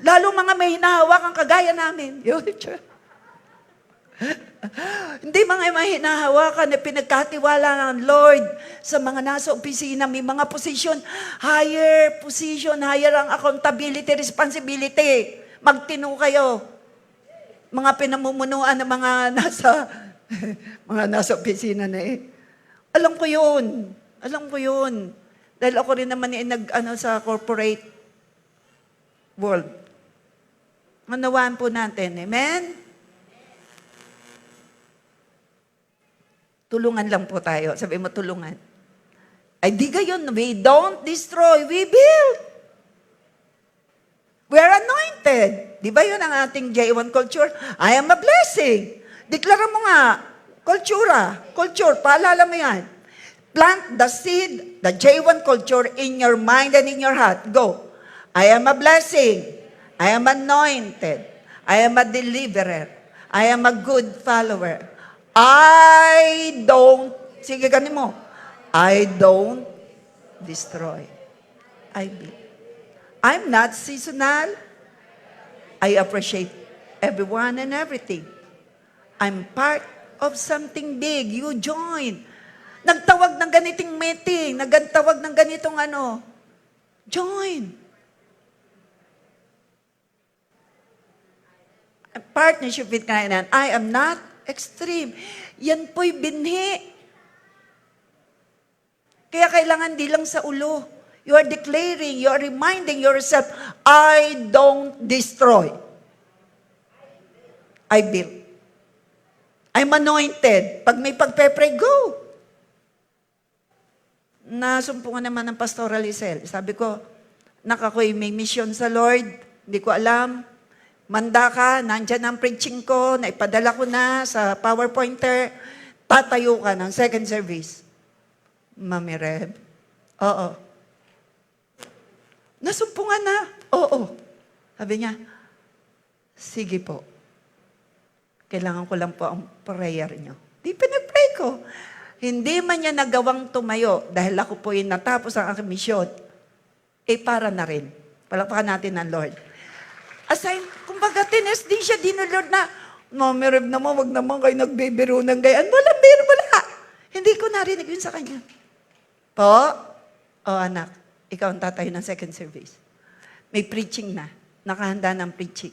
Lalo mga may hinahawak ang kagaya namin. Hindi mga may hinahawakan na pinagkatiwala ng Lord sa mga nasa opisina. May mga position, higher ang accountability, responsibility. Magtino kayo. Mga pinamumunuan ng mga nasa opisina na Alam ko yun. Dahil ako rin naman sa corporate world. Manawaan po natin. Amen? Tulungan lang po tayo. Sabi mo, tulungan. Ay, di gayon. We don't destroy, we build. We are anointed. Di ba yun ang ating J1 culture? I am a blessing. Deklara mo nga, culture, paalala mo yan. Plant the seed, the J1 culture in your mind and in your heart. Go. I am a blessing. I am anointed. I am a deliverer. I am a good follower. I don't destroy. I build. I'm not seasonal. I appreciate everyone and everything. I'm part of something big. You join. Nagtawag ng ganiting meeting, nagtawag ng ganitong ano. Join. A partnership with Kainan. I am not extreme. Yan po'y binhi. Kaya kailangan di lang sa ulo. You are declaring, you are reminding yourself, I don't destroy. I build. I'm anointed. Pag may pagpe-pray, go. Nasumpungan naman ng Pastoral Isel. Sabi ko, ako'y may mission sa Lord. Hindi ko alam. Manda ka, nandyan ang preaching ko, naipadala ko na sa PowerPointer. Tatayo ka ng second service. Mami Reb, oo. Nasumpungan na, oo. Sabi niya, sige po. Kailangan ko lang po ang prayer niyo. Di pinag-pray ko. Hindi man niya nagawang tumayo dahil ako po yung natapos ang aking misyon. Para na rin. Palakpakan natin ang Lord. Assign, kumbaga tines din siya, Lord na, Mami Reb naman, wag naman kayo nagbibiro ng gayaan. Wala. Hindi ko narinig yun sa kanya. Po, anak, ikaw ang tatayo ng second service. May preaching na. Nakahanda ng preaching.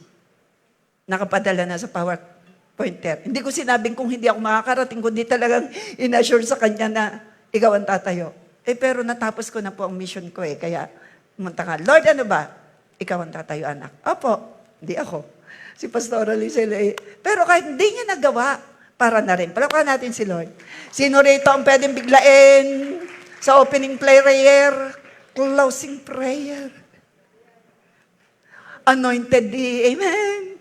Nakapadala na sa PowerPointer. Hindi ko sinabing kung hindi ako makakarating, kundi talagang inassure sa kanya na ikaw ang tatayo. Pero natapos ko na po ang mission ko kaya pumunta ka, Lord, ano ba? Ikaw ang tatayo, anak. Opo, hindi ako. Si Pastoral Isel pero kahit hindi niya nagawa, para na rin. Palakpakan natin si Lord. Sino rito ang pwedeng biglain sa opening prayer, closing prayer? Anointed di, amen.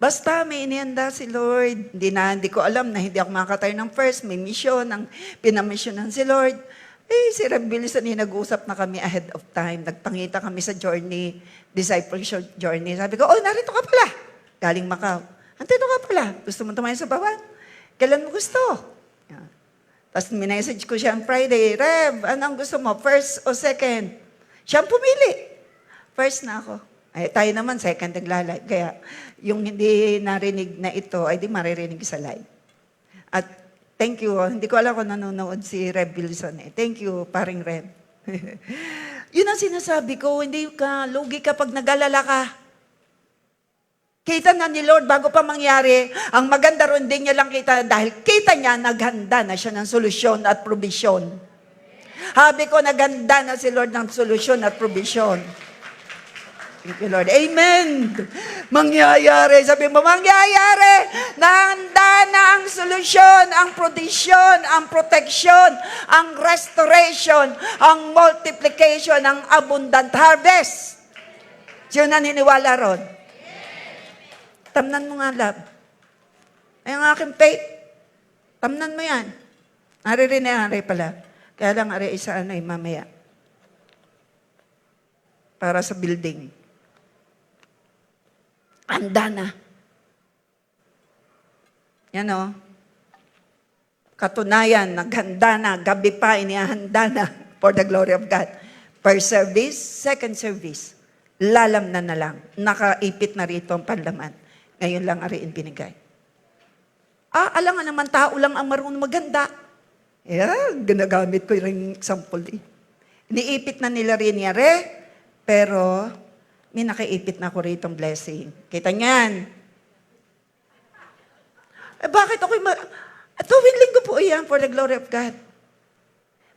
Basta may inianda si Lord. Hindi ko alam na hindi ako makakatayo ng first. May mission, ang pinamisyonan si Lord. Si Rev Bilisan, nag-uusap na kami ahead of time. Nagpangita kami sa journey, discipleship journey. Sabi ko, narito ka pala. Galing Macau. Andito ka pala. Gusto mo tumayo sa bawat? Kailan mo gusto? Tapos minessage ko siya on Friday, Rev, anong gusto mo? First o second? Siya pumili. First na ako. Tayo naman, second nagla-live. Kaya yung hindi narinig na ito, ay di maririnig sa live. At thank you. Hindi ko alam kung nanonood si Rev Wilson. Thank you, paring Rev. Yun ang sinasabi ko, hindi ka lugi kapag nag-alala ka. Kita na ni Lord bago pa mangyari, ang maganda ron din niya lang kita dahil kita niya naghanda na siya ng solusyon at provision. Habi ko, naghanda na si Lord ng solusyon at provision. Thank you, Lord. Amen. Mangyayari. Sabi mo, mangyayari. Nahanda na ang solusyon, ang provision, ang protection, ang restoration, ang multiplication, ang abundant harvest. Sino naniniwala ron? Tamnan mo nga, love. Ay, ang aking faith. Tamnan mo yan. Ari pala. Kaya lang, isa mamaya. Para sa building. Handa na. Yan o. Katunayan, naghanda na. Gabi pa, inihanda na. For the glory of God. First service, second service. Lalam na lang. Nakaipit na rito ang panlaman. Ngayon lang ariin binigay. Alam nga naman, tao lang ang marunong maganda. Ginagamit ko yung example. Iniipit na nila rin pero may nakaipit na ako rito blessing. Kita niyan. Bakit ako'y tuwing linggo po iyan for the glory of God.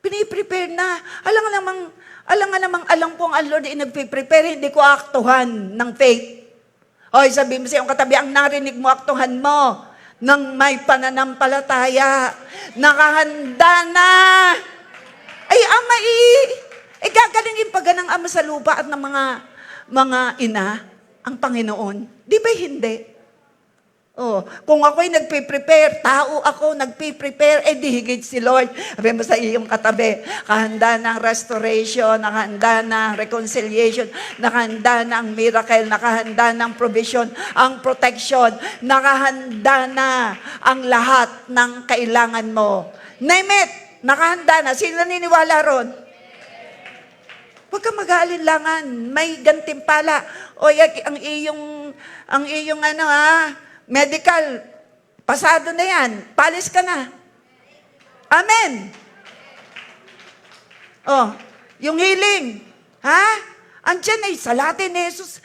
Piniprepare na. Alam po ang Lord nagpiprepare, hindi ko aktuhan ng faith. Hoy, sabi mo sa iyong katabi, ang narinig mo, aktuhan mo ng may pananampalataya. Nakahanda na. Ay, ama, gagalingin pa ganang ama sa lupa at ng mga ina, ang Panginoon. Di ba hindi? Kung ako'y nagpiprepare, tao ako, nagpiprepare, di higit si Lord. Sabi mo sa iyong katabi, kahanda ng restoration, nakahanda ng reconciliation, nakahanda ng miracle, nakahanda ng provision, ang protection, nakahanda na ang lahat ng kailangan mo. Name it, nakahanda na. Sino naniniwala ron? Huwag kang mag-aalinlangan. May gantimpala. O ang iyong medical, pasado na yan. Palis ka na. Amen. Oh, yung healing. Ha? Andiyan sa latin ni Jesus.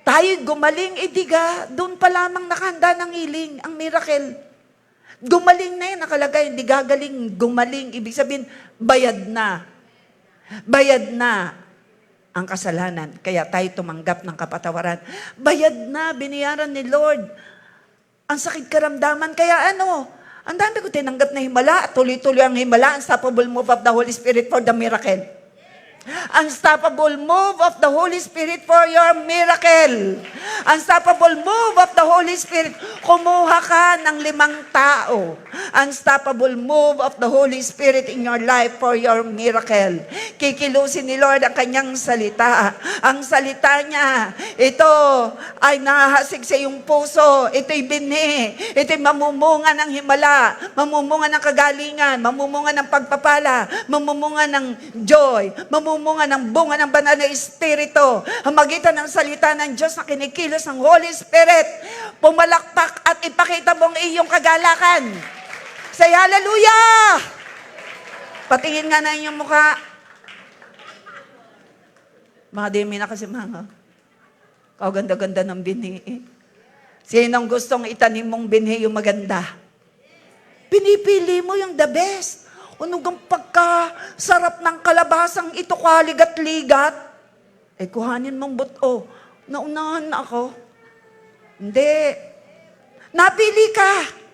Tayo gumaling, diga, doon pa lamang nakahanda ng healing, ang miracle. Gumaling na yan, nakalagay, hindi gagaling, gumaling. Ibig sabihin, bayad na. Bayad na ang kasalanan. Kaya tayo tumanggap ng kapatawaran. Bayad na, biniyaran ni Lord. Ang sakit karamdaman. Kaya ang dami ko tinanggap na himala. Tuloy-tuloy ang himala. Unstoppable move of the Holy Spirit for the miracle. Unstoppable move of the Holy Spirit for your miracle. Unstoppable move of the Holy Spirit. Kumuha ka ng 5 tao. Unstoppable move of the Holy Spirit in your life for your miracle. Kikilusin ni Lord ang kanyang salita. Ang salita niya, ito ay nahahasig sa iyong puso. Ito'y binhi. Ito'y mamumunga ng himala. Mamumunga ng kagalingan. Mamumunga ng pagpapala. Mamumunga ng joy. Mamumunga ng bunga ng banal na Espiritu. Ang magitan ng salita ng Diyos na kinikilos ng Holy Spirit. Pumalakpak at ipakita mo ang iyong kagalakan. Say hallelujah! Patingin nga na inyong mukha. Mga demi na kasi mga. Ganda-ganda ng binhi. Sinong gustong itanim mong binhi yung maganda? Pinipili mo yung the best. Unugang pagkasarap ng kalabasang ito kaligat-ligat. Kuhanin mong buto. Naunahan na ako. Hindi. Napili ka.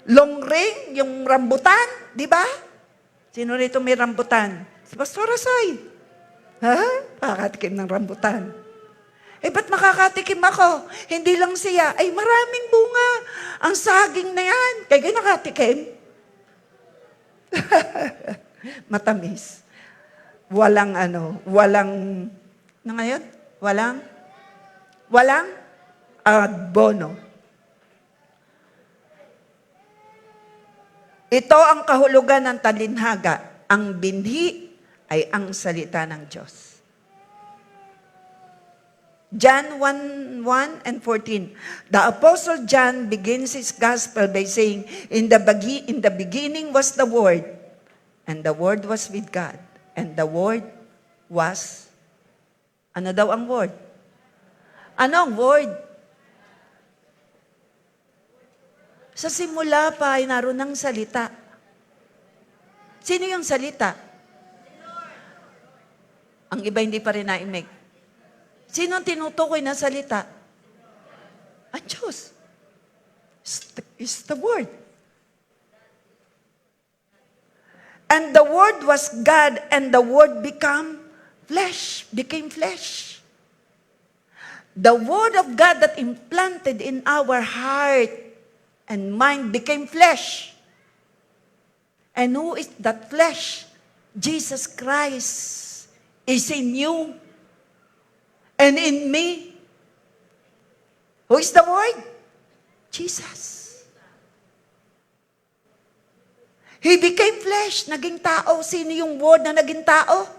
Long ring, yung rambutan, di ba? Sino rito may rambutan? Si Pastor Asay. Ha? Makakatikim ng rambutan. Ba't makakatikim ako? Hindi lang siya. Maraming bunga. Ang saging na yan. Kaya nakatikim. Matamis. Walang ngayon? Walang bono. Ito ang kahulugan ng talinhaga. Ang binhi ay ang salita ng Diyos. John 1:1 and 14. The Apostle John begins his gospel by saying, In the beginning was the Word, and the Word was with God, and the Word was... Ano daw ang Word? Ano ang Word? Sa simula pa ay naroon ng salita. Sino yung salita? Ang iba hindi pa rin naimig. Sino ang tinutukoy na salita? Ang Diyos. It's the Word. And the Word was God, and the Word became flesh. The Word of God that implanted in our heart and mind became flesh. And who is that flesh? Jesus Christ is in you and in me. Who is the Word? Jesus. He became flesh, naging tao. Sino yung Word na naging tao?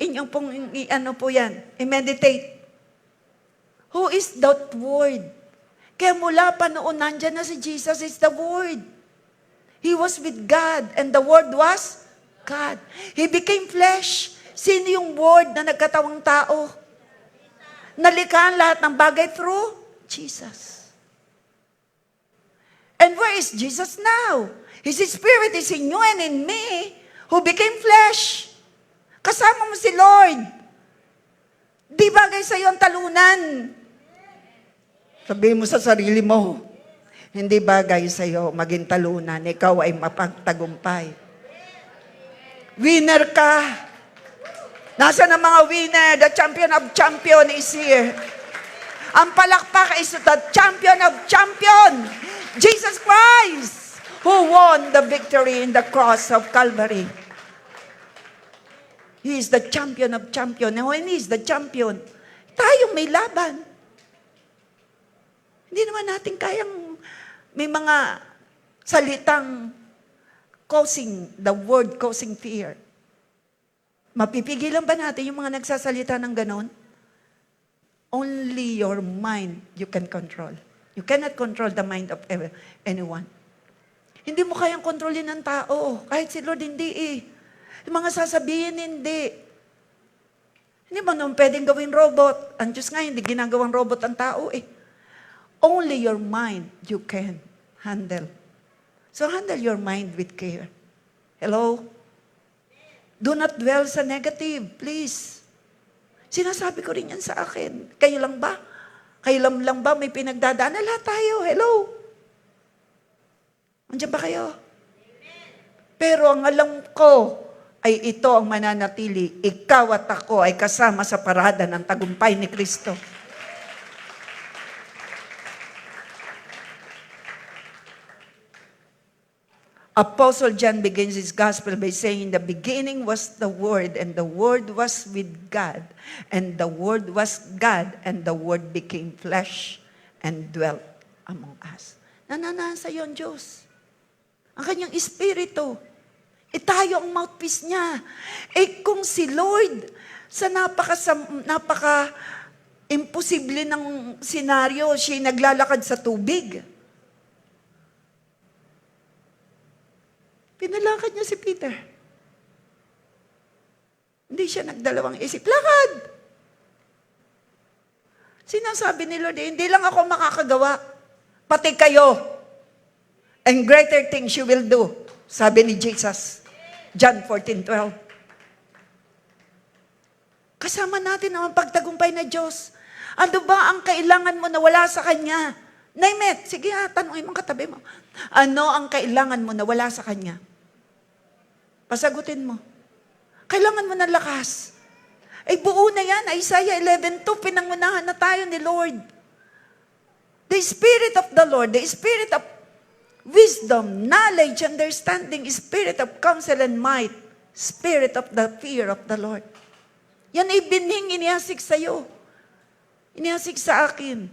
Inyong pong, po yan, i-meditate. Who is that Word? Kaya mula pa noon, nandyan na si Jesus is the Word. He was with God, and the Word was God. He became flesh. Sino yung Word na nagkatawang tao? Nalikhaan lahat ng bagay through Jesus. And where is Jesus now? His Spirit is in you and in me, who became flesh. Kasama mo si Lord. Di bagay sa iyo ang talunan. Sabihin mo sa sarili mo, hindi bagay sa iyo maging talunan, ikaw ay mapagtagumpay. Winner ka. Nasaan ang mga winner? The champion of champion is here. Ang palakpak is the champion of champion, Jesus Christ, who won the victory in the cross of Calvary. He is the champion of champion. And when He is the champion, tayong may laban. Hindi naman natin kayang may mga salitang causing, the word causing fear. Mapipigilan ba natin yung mga nagsasalita ng ganon? Only your mind you can control. You cannot control the mind of anyone. Hindi mo kayang kontrolin ng tao. Kahit si Lord, hindi eh. Yung mga sasabihin, hindi. Hindi mo naman pwedeng gawin robot. Ang Diyos nga, hindi ginagawang robot ang tao eh. Only your mind you can handle. So handle your mind with care. Hello? Do not dwell sa negative, please. Sinasabi ko rin yan sa akin. Kayo lang ba? Kayo lang ba may pinagdadaanan? Lahat tayo. Hello? Andiyan ba kayo? Pero ang alam ko ay ito ang mananatili. Ikaw at ako ay kasama sa parada ng tagumpay ni Kristo. Apostle John begins his gospel by saying, "In the beginning was the Word, and the Word was with God, and the Word was God, and the Word became flesh and dwelt among us." Nananasa yon Diyos. Ang kanyang espiritu. Tayo ang mouthpiece niya. Kung si Lord, sa napaka-imposible ng senaryo, siya naglalakad sa tubig. Pinalakad niya si Peter. Hindi siya nagdalawang isip. Lakad! Sinasabi ni Lord, hindi lang ako makakagawa. Pati kayo. And greater things you will do. Sabi ni Jesus. John 14:12. Kasama natin ang pagtagumpay na Diyos. Ano ba ang kailangan mo na wala sa Kanya? Name it. Sige tanungin mo katabi mo. Ano ang kailangan mo na wala sa Kanya? Pasagutin mo. Kailangan mo ng lakas. Buo na yan. Isaiah 11:2, pinangunahan na tayo ni Lord. The Spirit of the Lord, the Spirit of wisdom, knowledge, understanding, Spirit of counsel and might, Spirit of the fear of the Lord. Yan ay binhing inihasik sa'yo. Inihasik sa akin.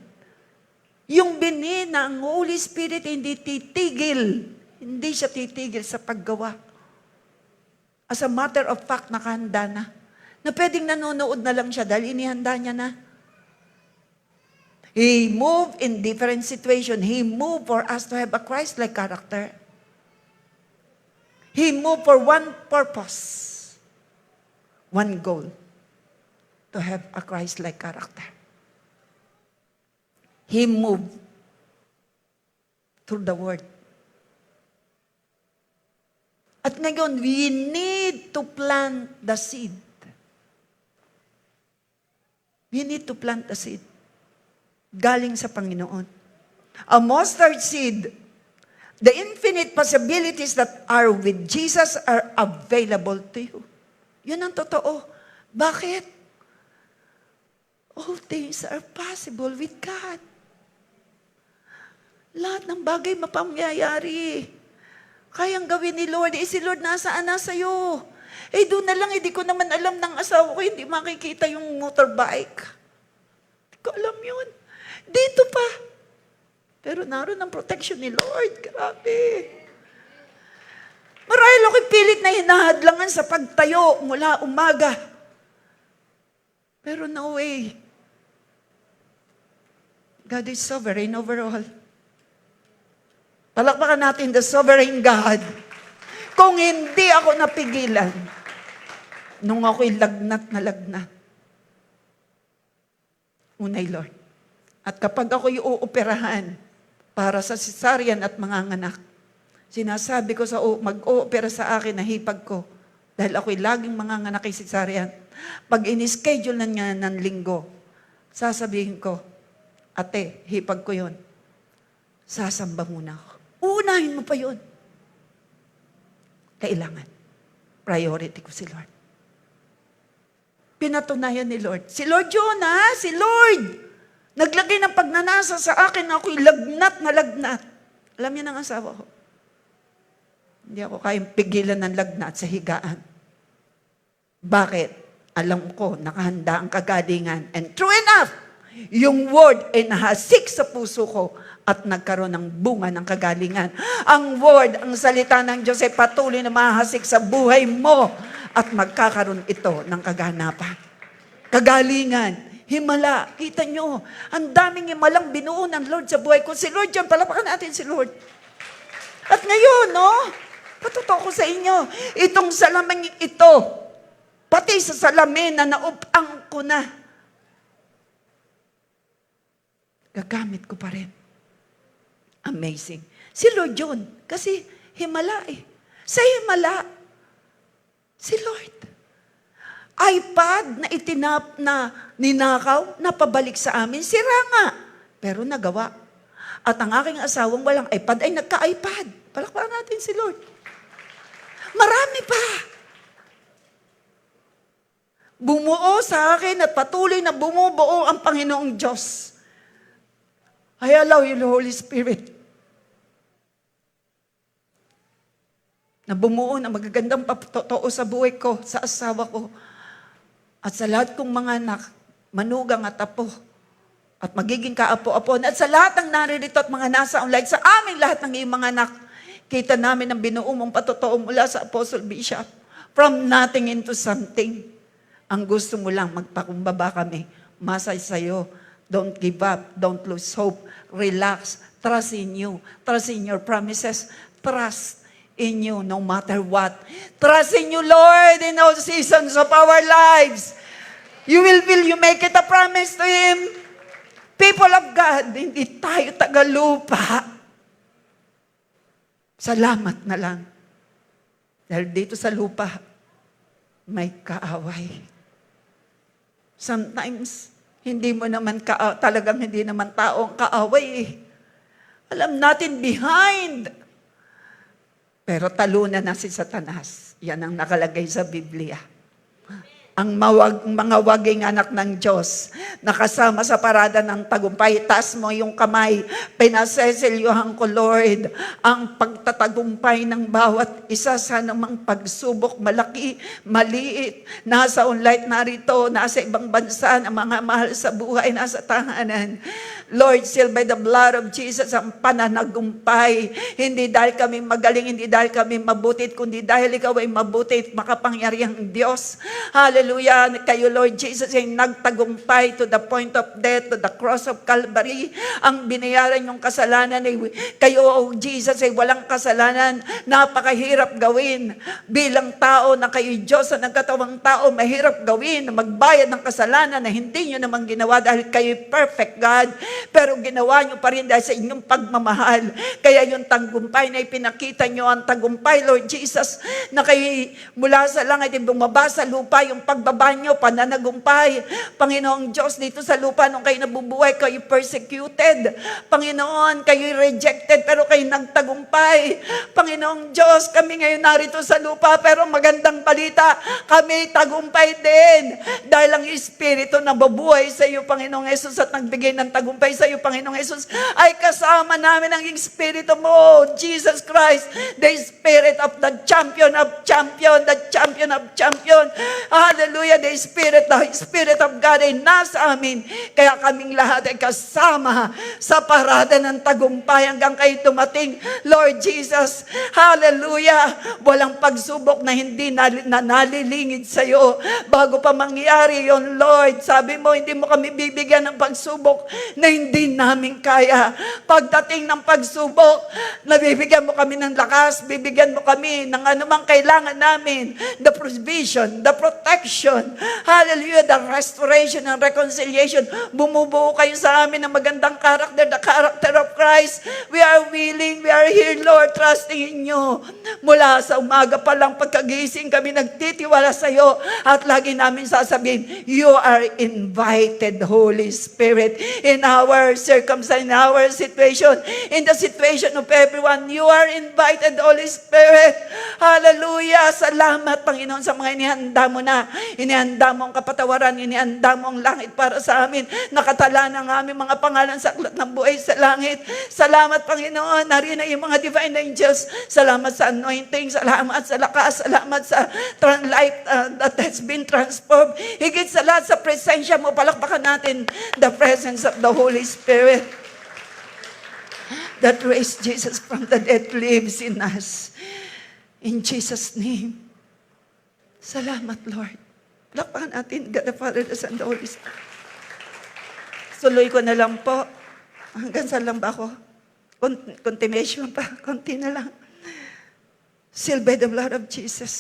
Yung binhi na ang Holy Spirit hindi titigil. Hindi siya titigil sa paggawa. As a matter of fact, nakahanda na. Na pwedeng nanonood na lang siya dahil inihanda niya na. He moved in different situations. He moved for us to have a Christ-like character. He moved for one purpose. One goal. To have a Christ-like character. He moved through the Word. At ngayon, we need to plant the seed. We need to plant the seed. Galing sa Panginoon. A mustard seed, the infinite possibilities that are with Jesus are available to you. Yun ang totoo. Bakit? All things are possible with God. Lahat ng bagay mapangyayari. Kayang gawin ni Lord. Si Lord nasaan? Nasa iyo. Doon na lang, hindi ko naman alam ng asawa ko, hindi makikita yung motorbike. Hindi ko alam yun. Dito pa. Pero naroon ang protection ni Lord. Grabe. Marahil ako'y pilit na hinahadlangan sa pagtayo mula umaga. Pero no way. God is sovereign over all. Palakpakan natin the sovereign God. Kung hindi ako napigilan, nung ako'y lagnat na lagnat, unay Lord. At kapag ako'y uoperahan para sa cesarean at mga anak, sinasabi ko sa mag-oopera sa akin na hipag ko, dahil ako'y laging mga anak kay cesarean, pag in-schedule na niya ng linggo, sasabihin ko, ate, hipag ko yun. Sasamba muna ako. Uunahin mo pa yun. Kailangan. Priority ko si Lord. Pinatunayan ni Lord. Si Lord yun, ha? Si Lord. Naglagay ng pagnanasa sa akin na ako'y lagnat na lagnat. Alam niya ng asawa ko. Hindi ako kayang pigilan ng lagnat sa higaan. Bakit? Alam ko, nakahanda ang kagalingan. And true enough, yung word ay nahasik sa puso ko at nagkaroon ng bunga ng kagalingan. Ang word, ang salita ng Diyos ay patuloy na mahasik sa buhay mo at magkakaroon ito ng kaganapan. Kagalingan, himala. Kita nyo, ang daming himalang binuo ng Lord sa buhay ko. Si Lord yan, palapakan natin si Lord. At ngayon, no, patotoo ko sa inyo, itong salamin ito, pati sa salamin na naupang ko na, gagamit ko pa rin. Amazing. Si Lord yun, kasi himala eh. Sa himala, si Lord. iPad na ninakaw, napabalik sa amin, sira nga. Pero nagawa. At ang aking asawang walang iPad ay nagka-iPad. Palakpakan natin si Lord. Marami pa. Bumuo sa akin at patuloy na bumubuo ang Panginoong Diyos. I allow you, Holy Spirit, na bumuo ng magagandang patotoo sa buhay ko, sa asawa ko, at sa lahat kong mga anak, manugang at apo, at magiging kaapo-apo, at sa lahat ng naririto at mga nasa online, sa aming lahat ng iyong mga anak, kita namin ang binuo mong patotoo mula sa Apostle Bishop. From nothing into something. Ang gusto mo lang, magpakumbaba kami. Masay sa'yo. Don't give up. Don't lose hope. Relax. Trust in you. Trust in your promises. Trust in you no matter what. Trust in you, Lord, in all seasons of our lives. You make it a promise to Him. People of God, hindi tayo tagalupa. Salamat na lang. Dahil dito sa lupa, may kaaway. Sometimes, hindi mo naman talagang hindi naman tao ang kaaway eh. Alam natin behind. Pero talunan na si Satanas. Yan ang nakalagay sa Biblia. Ang mga waging anak ng Diyos, nakasama sa parada ng tagumpay. Taas mo yung kamay. Pinaseselyuhan ko, Lord, ang pagtatagumpay ng bawat isa sa namang pagsubok, malaki, maliit, nasa online narito, nasa ibang bansa, ng mga mahal sa buhay, nasa tahanan. Lord, sealed by the blood of Jesus, ang pananagumpay. Hindi dahil kami magaling, hindi dahil kami mabutit, kundi dahil ikaw ay mabutit, makapangyarihang Diyos. Hallelujah. Kayo, Lord Jesus, ay nagtagumpay to the point of death, to the cross of Calvary. Ang binayaran yung kasalanan ay kayo, oh Jesus, ay walang kasalanan. Napakahirap gawin. Bilang tao na kayo Diyos na nagkatawang tao, mahirap gawin na magbayad ng kasalanan na hindi nyo naman ginawa dahil kayo perfect God. Pero ginawa nyo pa rin dahil sa inyong pagmamahal. Kaya yung tagumpay na ipinakita nyo, ang tagumpay, Lord Jesus, na kayo mula sa langit, bumaba sa lupa, yung pagbaba nyo, pananagumpay. Panginoong Diyos, dito sa lupa, nung kayo nabubuhay, kayo persecuted. Panginoon, kayo rejected, pero kayo nagtagumpay. Panginoong Diyos, kami ngayon narito sa lupa, pero magandang balita, kami tagumpay din. Dahil ang Espiritu na babuhay sa iyo, Panginoong Jesus, at nagbigay ng tagumpay sa iyo, Panginoong Jesus, ay kasama namin ang Espiritu mo, Jesus Christ, the Spirit of the champion of champion, the champion of champion. Hallelujah, the Spirit of God ay nasa amin. Kaya kaming lahat ay kasama sa parada ng tagumpay hanggang kayo dumating, Lord Jesus. Hallelujah. Walang pagsubok na hindi nalilingid sa iyo. Bago pa mangyari yon, Lord, sabi mo, hindi mo kami bibigyan ng pagsubok na hindi namin kaya. Pagdating ng pagsubok, nabibigyan mo kami ng lakas, bibigyan mo kami ng anumang kailangan namin, the provision, the protection, hallelujah, the restoration and reconciliation. Bumubuo kayo sa amin ng magandang character, the character of Christ. We are willing, we are here, Lord, trusting in you. Mula sa umaga pa lang, pagkagising kami nagtitiwala sa iyo at lagi namin sasabihin, you are invited, Holy Spirit, in our circumstance, in our situation, in the situation of everyone. You are invited, Holy Spirit. Hallelujah. Salamat, Panginoon, sa mga inihanda mo na. Inihanda mo ang kapatawaran, inihanda mo ang langit para sa amin. Nakatala ng aming mga pangalan sa aklat ng buhay sa langit. Salamat, Panginoon. Narina yung mga divine angels. Salamat sa anointing. Salamat sa lakas. Salamat sa life that has been transformed. Higit sa lahat sa presensya mo, palakpakan natin the presence of the Holy Spirit that raised Jesus from the dead lives in us. In Jesus' name. Salamat, Lord. Lakpakan natin, God the Father, the Son, the Holy Spirit. Suloy ko na lang po. Hanggang saan lang ba ako? Continuation pa. Konti na lang. Sealed by the blood of Jesus.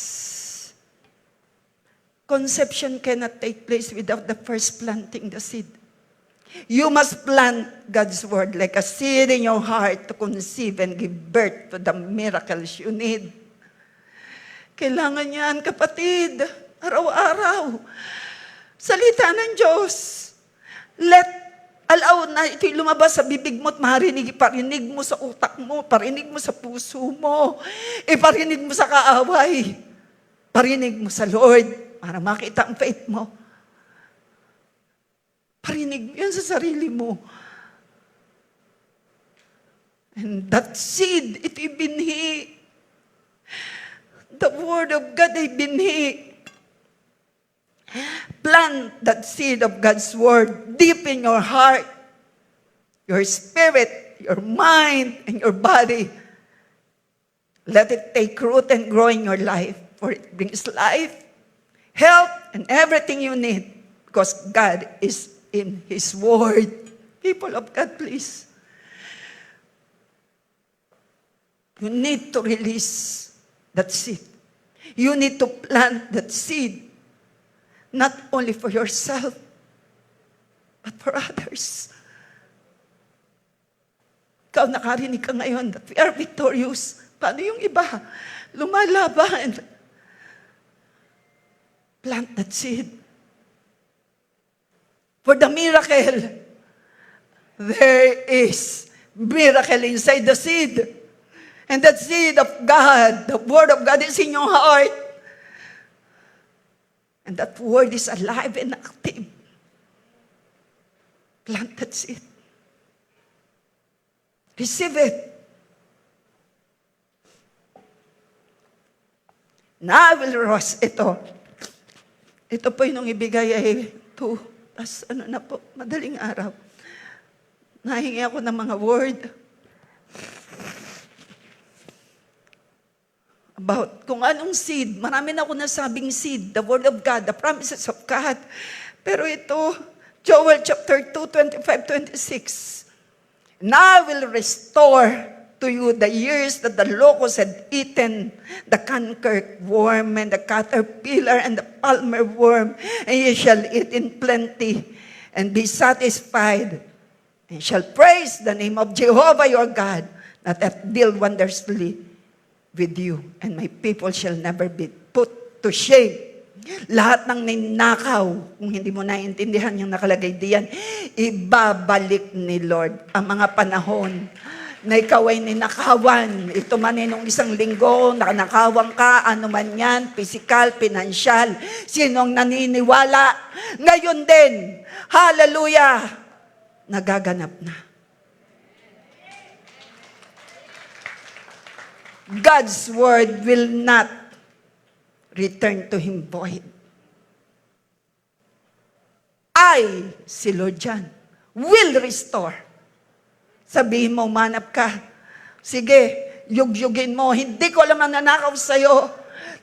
Conception cannot take place without the first planting the seed. You must plant God's word like a seed in your heart to conceive and give birth to the miracles you need. Kailangan yan, kapatid, araw-araw. Salita ng Diyos. Allow na ito'y lumabas sa bibig mo at parinig mo sa utak mo, parinig mo sa puso mo, parinig mo sa kaaway, parinig mo sa Lord para makita ang faith mo. Parinig mo yan sa sarili mo. And that seed, ito'y binhi. The word of God ay binhi. Plant that seed of God's word deep in your heart, your spirit, your mind, and your body. Let it take root and grow in your life, for it brings life, health, and everything you need, because God is in His word. People of God, please. You need to release that seed. You need to plant that seed. Not only for yourself, but for others. Ikaw nakarinig ka ngayon that we are victorious. Paano yung iba? Lumalaban. Plant that seed. For the miracle, there is miracle inside the seed. And that seed of God, the word of God is in your heart. And that word is alive and active. Plant that seed. Receive it. Now I will rose ito. Ito po yung ibigay ay 2. Tapos na po, madaling araw. Nahingi ako ng mga word. About kung anong seed. Marami na ako nasabing seed. The word of God, the promises of God. Pero ito, Joel chapter 2, 25, 26. Now I will restore to you the years that the locust had eaten, the canker worm and the caterpillar and the palmer worm, and ye shall eat in plenty and be satisfied, and shall praise the name of Jehovah your God, that hath dealt wondrously with you, and my people shall never be put to shame. Lahat ng ninakaw, kung hindi mo naiintindihan yung nakalagay diyan, ibabalik ni Lord ang mga panahon na ikaw ay ninakawan. Ito man ay nung isang linggo, nakanakawang ka, ano man yan, physical, pinansyal, sinong naniniwala. Ngayon din, hallelujah, nagaganap na. God's word will not return to Him void. I, si Lord John, will restore. Sabihin mo, manap ka. Sige, yugyugin mo. Hindi ko alam ang nanakaw sa'yo.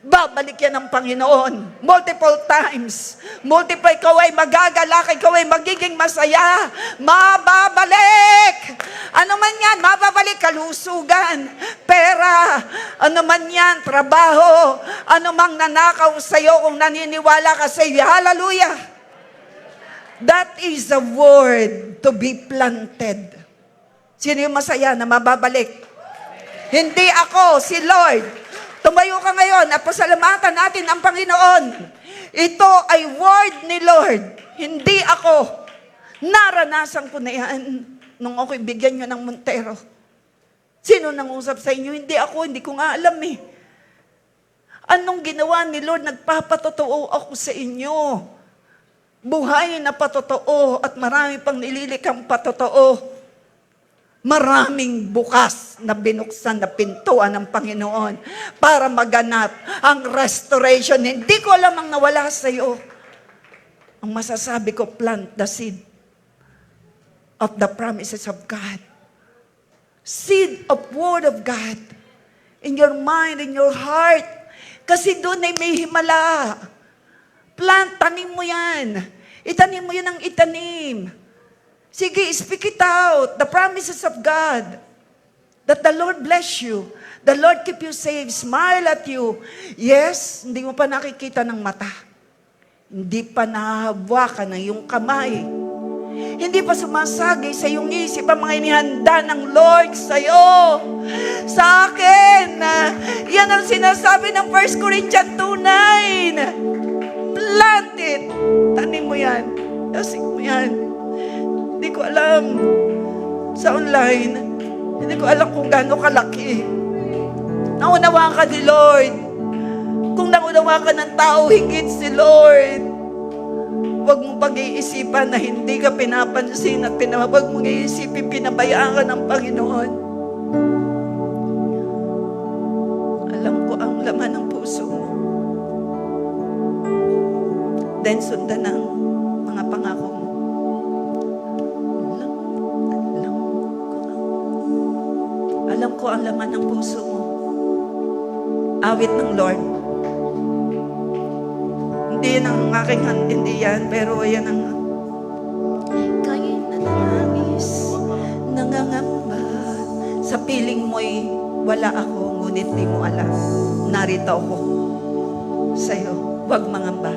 Babalik yan ng Panginoon. Multiple times. Multiple, ikaw ay magagalak, ikaw ay magiging masaya. Mababalik! Ano man yan, mababalik, kalusugan, pera, ano man yan, trabaho, ano mang nanakaw sa'yo kung naniniwala ka sa iyo. Hallelujah! That is a word to be planted. Sino yung masaya na mababalik? Hindi ako, si Lord. Tumayo ka ngayon at pasalamatan natin ang Panginoon. Ito ay word ni Lord. Hindi ako. Naranasan ko na yan nung ako'y bigyan nyo ng Montero. Sino nang usap sa inyo? Hindi ako, hindi ko nga alam eh. Anong ginawa ni Lord? Nagpapatotoo ako sa inyo. Buhay na patotoo at marami pang nililikang patotoo. Maraming bukas na binuksan na pintuan ng Panginoon para maganap ang restoration. Hindi ko alam ang nawala sa iyo. Ang masasabi ko, plant the seed of the promises of God. Seed of Word of God in your mind, in your heart. Kasi doon ay may himala. Plant, tanim mo yan. Itanim mo yan ng itanim. Sige, speak it out. The promises of God. That the Lord bless you. The Lord keep you safe. Smile at you. Yes, hindi mo pa nakikita ng mata. Hindi pa nahahawakan ng iyong kamay. Hindi pa sumasagay sa iyong isip ang mga inihanda ng Lord sa iyo. Sa akin. Yan ang sinasabi ng 1 Corinthians 2:9. Plant it. Tanim mo yan. Yasik mo yan. Hindi ko alam sa online. Hindi ko alam kung gaano kalaki. Naunawaan ka ni Lord. Kung naunawaan ka ng tao, higit si Lord. Huwag mong pag-iisipan na hindi ka pinapansin at huwag mong iisipin pinabayaan ka ng Panginoon. Alam ko ang laman ng puso mo. Then sundan ang mga pangako mo. Alam ko ang laman ng puso mo. Awit ng Lord. Hindi yan ang aking hand, hindi yan, pero yan ang kayo'y nanangis, nangangamba. Sa piling mo'y wala ako, ngunit di mo alam. Narito ako sa'yo. Huwag mangamba.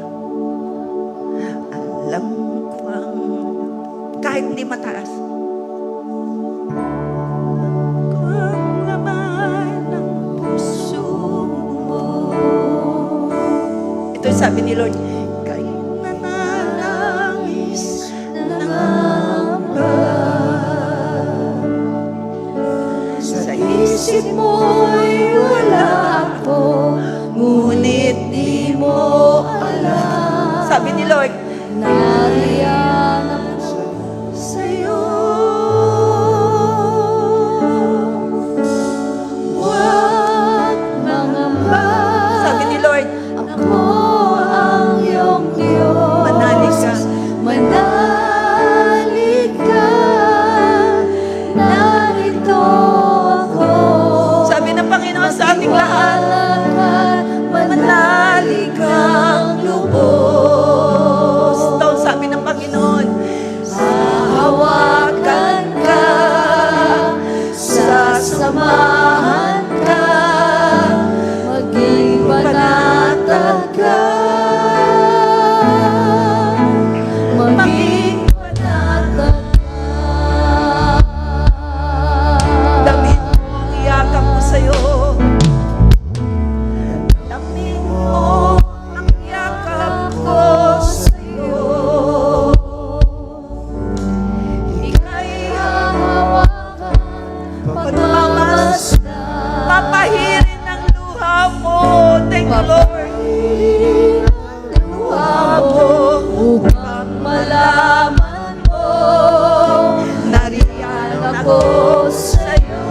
Alam ko ang kahit hindi mataas. Sabi ni Lord, kayo nananangis, nangamba. Sa isip mo'y wala ako, ngunit di mo alam. Sabi ni Lord, nariyan ako sa'yo. Huwag mangamba. Sabi ni Lord, ako manalig ka, narito ako. Sabi ng Panginoon sa ating lahat, manalig kang lubos. Sabi ng Panginoon, hahawakan ka, sasamahan ka, maging panatag ka. Papahirin ang luha mo. Thank you, Lord. Luha mo upang malaman mo. Nariyan ako sa'yo.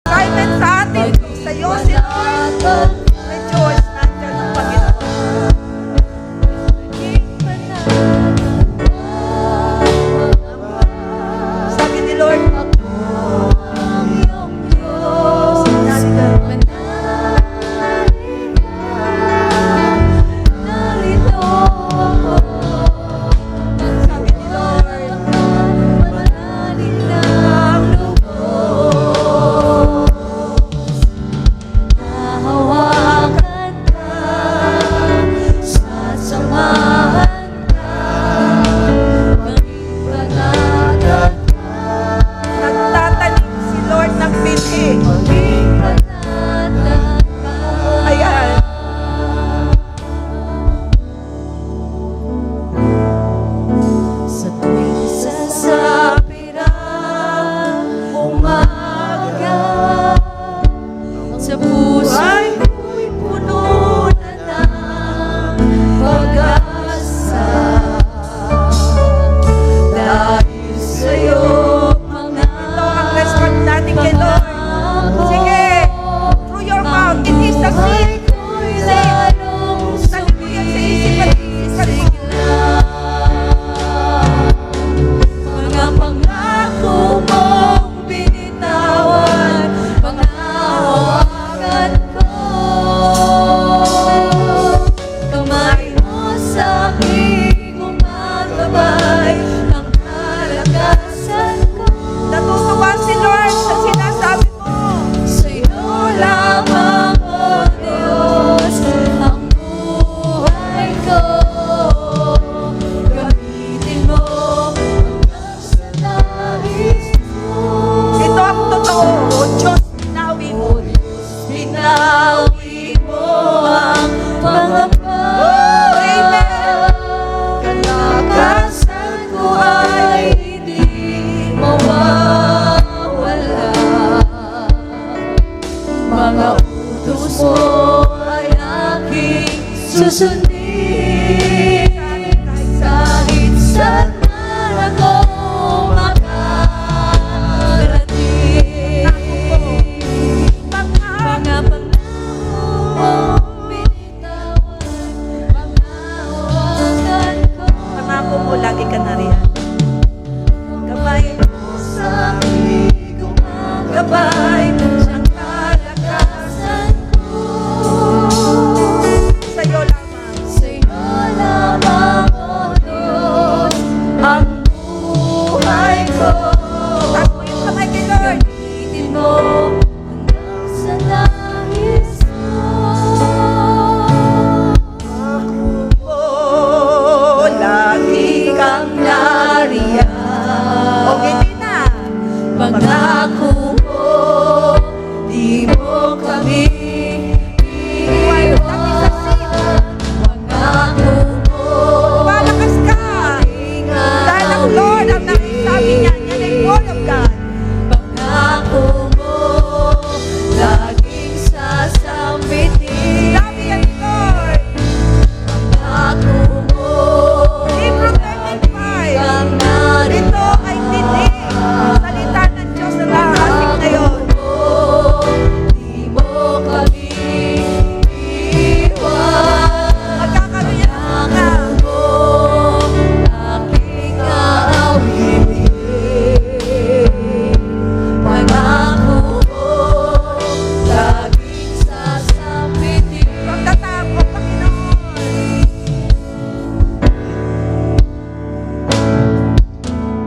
Assignment sa atin, sa'yo si Lord. May Diyos, nandiyan ang Panginoon. Sabi ni Lord, ang iyong Diyos, manalig ka, narito ako. Sabi ni Lord, manalig kang lubos. Hahawakan buhay ko'y puno na ng pag-asa. Dahil sa'yo mga Ito ang response natin kay Lord. Sige, through your mouth, it is the seed. ko'y lalong Sabi mo yan sa isipan mo. mga pangako mong binitawan, panghahawakan ko. Kamay mo sa aking gumagabay ng kalakasan ko. Natutuwa si Lord sa sinasabi mo. Sa'yo lamang, O Diyos, ang buhay ko. Gamitin mo hanggang sa nais mo. Ito ang totoo. O Diyos, pinawi mo. Binawi mo ang mga Amen. kalakasan ko ay hindi mawawala. Mga utos mo ay aking susundin. Kahit saan man ako makarating. Mga pangako mong binitawan, panghahawakan ko. Pangako mo, lagi ka na riyan. Gabay mo Sa aking gumagabay ng kalakasan ko. sa'yo lamang. Sa'yo lamang, O Diyos, ang buhay ko. Taas mo yung kamay kay Lord. Gamitin mo hanggang sa nais mo. Oh, lagi kang nariyan. O, hindi na. Pangako mo, di mo kami iiwan. Pangako mo, Malakas ka. Dahil ang Lord ang nakisabi niya. Yan ay word of God. pangako mo, laging sasambitin. Sabi yan ni Lord. Pangako mo, Hebrew 13:5. kang narito. Ito ay tinig. Salita ng Diyos na nakakasing ngayon. Di mo kami iiwan. Magkakaroon yan ng mga. Aking aawitin. Pangako mo, laging sasambitin. Pagkatapos, Panginoon.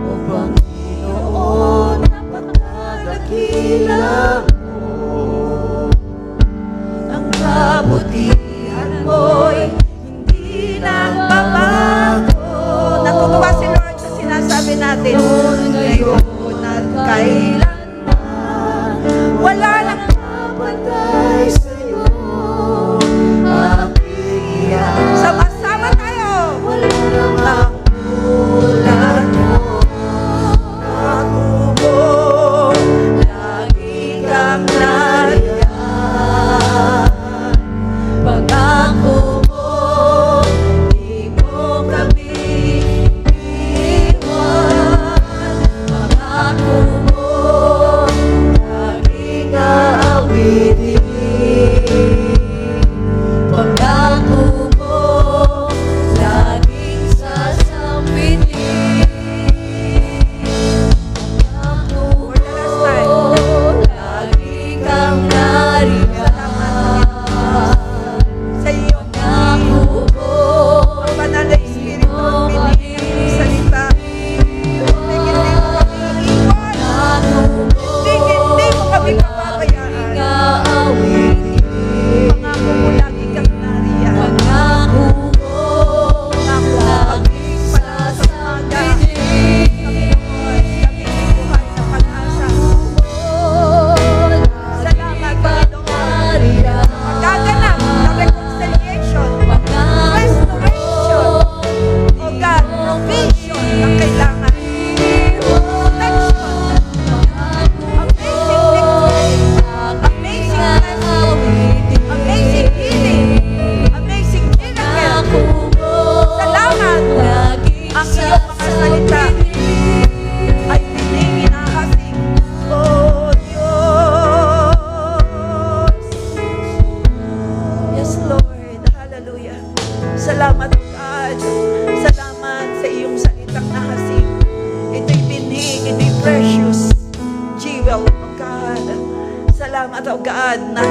O Panginoon, napakadakila mo. Ang kabutihan mo'y hindi nagbabago. Natutuwa si Lord sa sinasabi natin. Ngayon at kailanman. Wala lang Kapatay sa'yo, aking iyan. sama-sama tayo. Wala namang tulad mo. Ako mo, lagi kang nariyan.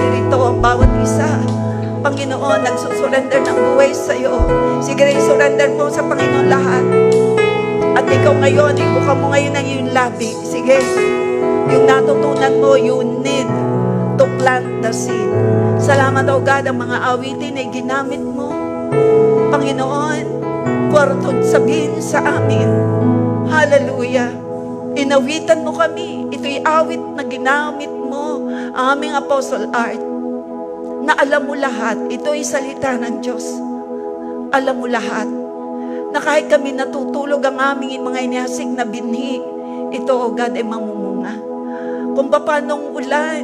naririto ang bawat isa. Panginoon, nagsusurrender ng buhay sa iyo. Sige, surrender mo sa Panginoon lahat. At ikaw ngayon, ibuka mo ngayon ang iyong labi. Sige, yung natutunan mo, you need to plant the seed. Salamat, O God, ang mga awitin ay ginamit mo. Panginoon, for to sabihin sa amin, hallelujah, inawitan mo kami. Ito'y awit na ginamit mo, aming Apostle Art, na alam mo lahat. Ito'y salita ng Diyos. Alam mo lahat. Na kahit kami natutulog ang aming mga inihasik na binhi, ito, O God, ay mamumunga. Kung paanong ulan,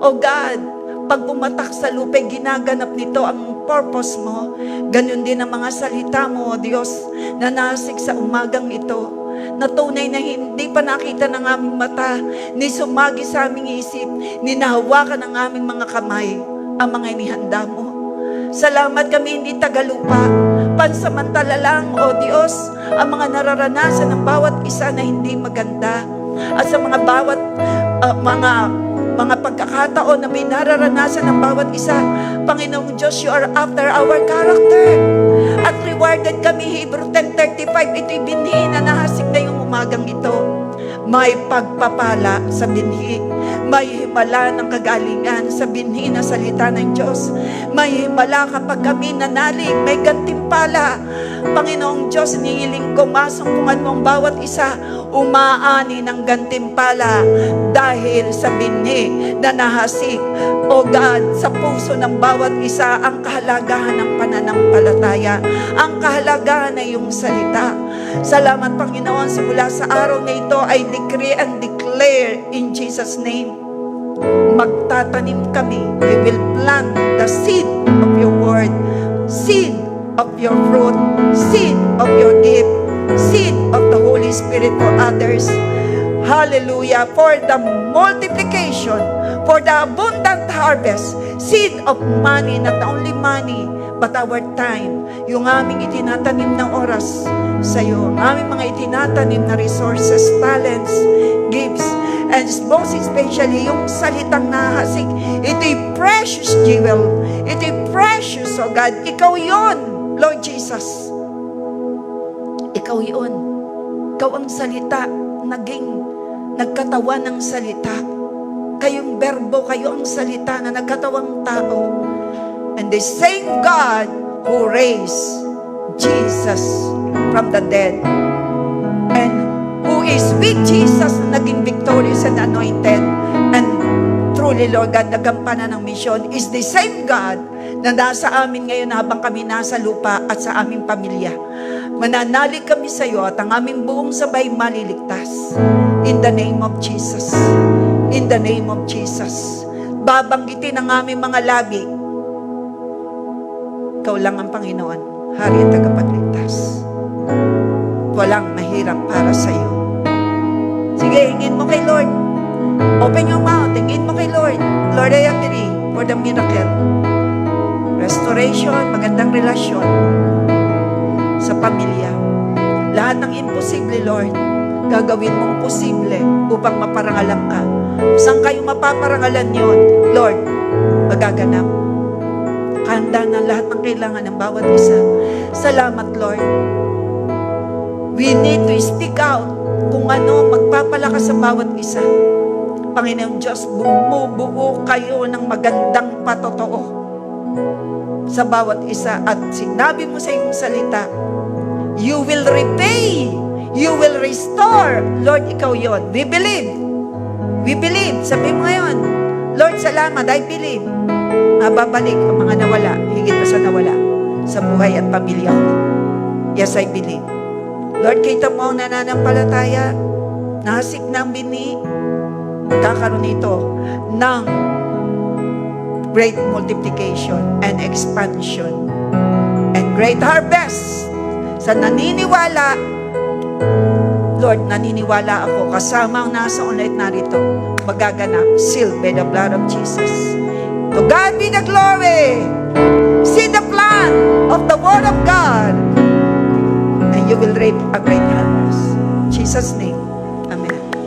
O God, pag bumatak sa lupa, ginaganap nito ang purpose mo. Ganun din ang mga salita mo, O Diyos, na nasik sa umagang ito, na tunay na hindi pa nakita ng aming mata, ni sumagi sa aming isip, ni nahawakan ng aming mga kamay, ang mga inihanda mo. Salamat, kami hindi tagalupa. Pansamantala lang, O Diyos, ang mga nararanasan ng bawat isa na hindi maganda. At sa mga bawat mga pagkakataon na may nararanasan ng bawat isa, Panginoong Diyos, you are after our character. At rewarded kami, Hebrew 10:35, ito'y binhi na nahasik na yung umagang ito. May pagpapala sa binhi. May himala ng kagalingan sa binhi na salita ng Diyos. May himala kapag kami nanalig. May gantimpala. Panginoong Diyos, nihiling ko, masumpungan mo ang bawat isa. Umaani ng gantimpala dahil sa binhi na nahasik. O God, sa puso ng bawat isa ang kahalagahan ng pananampalataya. Ang kahalagahan na iyong salita. Salamat, Panginoon, simula sa araw na ito, I decree and declare in Jesus' name, magtatanim kami. We will plant the seed of your word, seed of your fruit, seed of your gift, seed of the Holy Spirit for others. Hallelujah, for the multiplication, for the abundant harvest, seed of money, not only money, but our time, yung aming itinatanim na oras sa iyo, ang aming mga itinatanim na resources, talents, gifts, and most especially yung salitang nahasik. Ito'y precious jewel. Ito'y precious, O God. Ikaw yon, Lord Jesus. Ikaw yon. Ikaw ang salita, nagkatawan ng salita. Kayong berbo, kayo ang salita na nagkatawang tao. And the same God who raised Jesus from the dead, and who is with Jesus na naging victorious and anointed, and truly, Lord God, nagampanan ng mission, is the same God na nasa amin ngayon habang kami nasa lupa at sa aming pamilya. Mananalig kami sa iyo at ang aming buong sabay maliligtas. In the name of Jesus. In the name of Jesus. Babanggitin ang aming mga labi. Ikaw lang ang Panginoon, Hari at Tagapagligtas. Walang mahirap para sa iyo. Sige, hingin mo kay Lord. Open your mouth, hingin mo kay Lord. Lord, I agree for the miracle. Restoration, magandang relasyon sa pamilya. Lahat ng imposible, Lord, gagawin mong posible upang maparangalan ka. Saan kayo mapaparangalan yon, Lord, magaganap. Handa na lahat ng kailangan ng bawat isa. Salamat, Lord. We need to speak out kung ano magpapalakas sa bawat isa. Panginoong Diyos, bumubuo kayo ng magandang patotoo sa bawat isa. At sinabi mo sa iyong salita, you will repay, you will restore. Lord, ikaw yon. We believe. We believe. Sabi mo ngayon, Lord, salamat, I believe. Mababalik ang mga nawala, higit pa sa nawala, sa buhay at pamilya ko. Yes, I believe. Lord, kita mo ang nananampalataya, nahasik ng bini, kakaroon ito ng great multiplication and expansion and great harvest. Sa naniniwala, Lord, naniniwala ako, kasama ang nasa online narito, magaganap, sealed by the blood of Jesus. To God be the glory. See the plan of the Word of God, and you will reap a great harvest. In Jesus' name.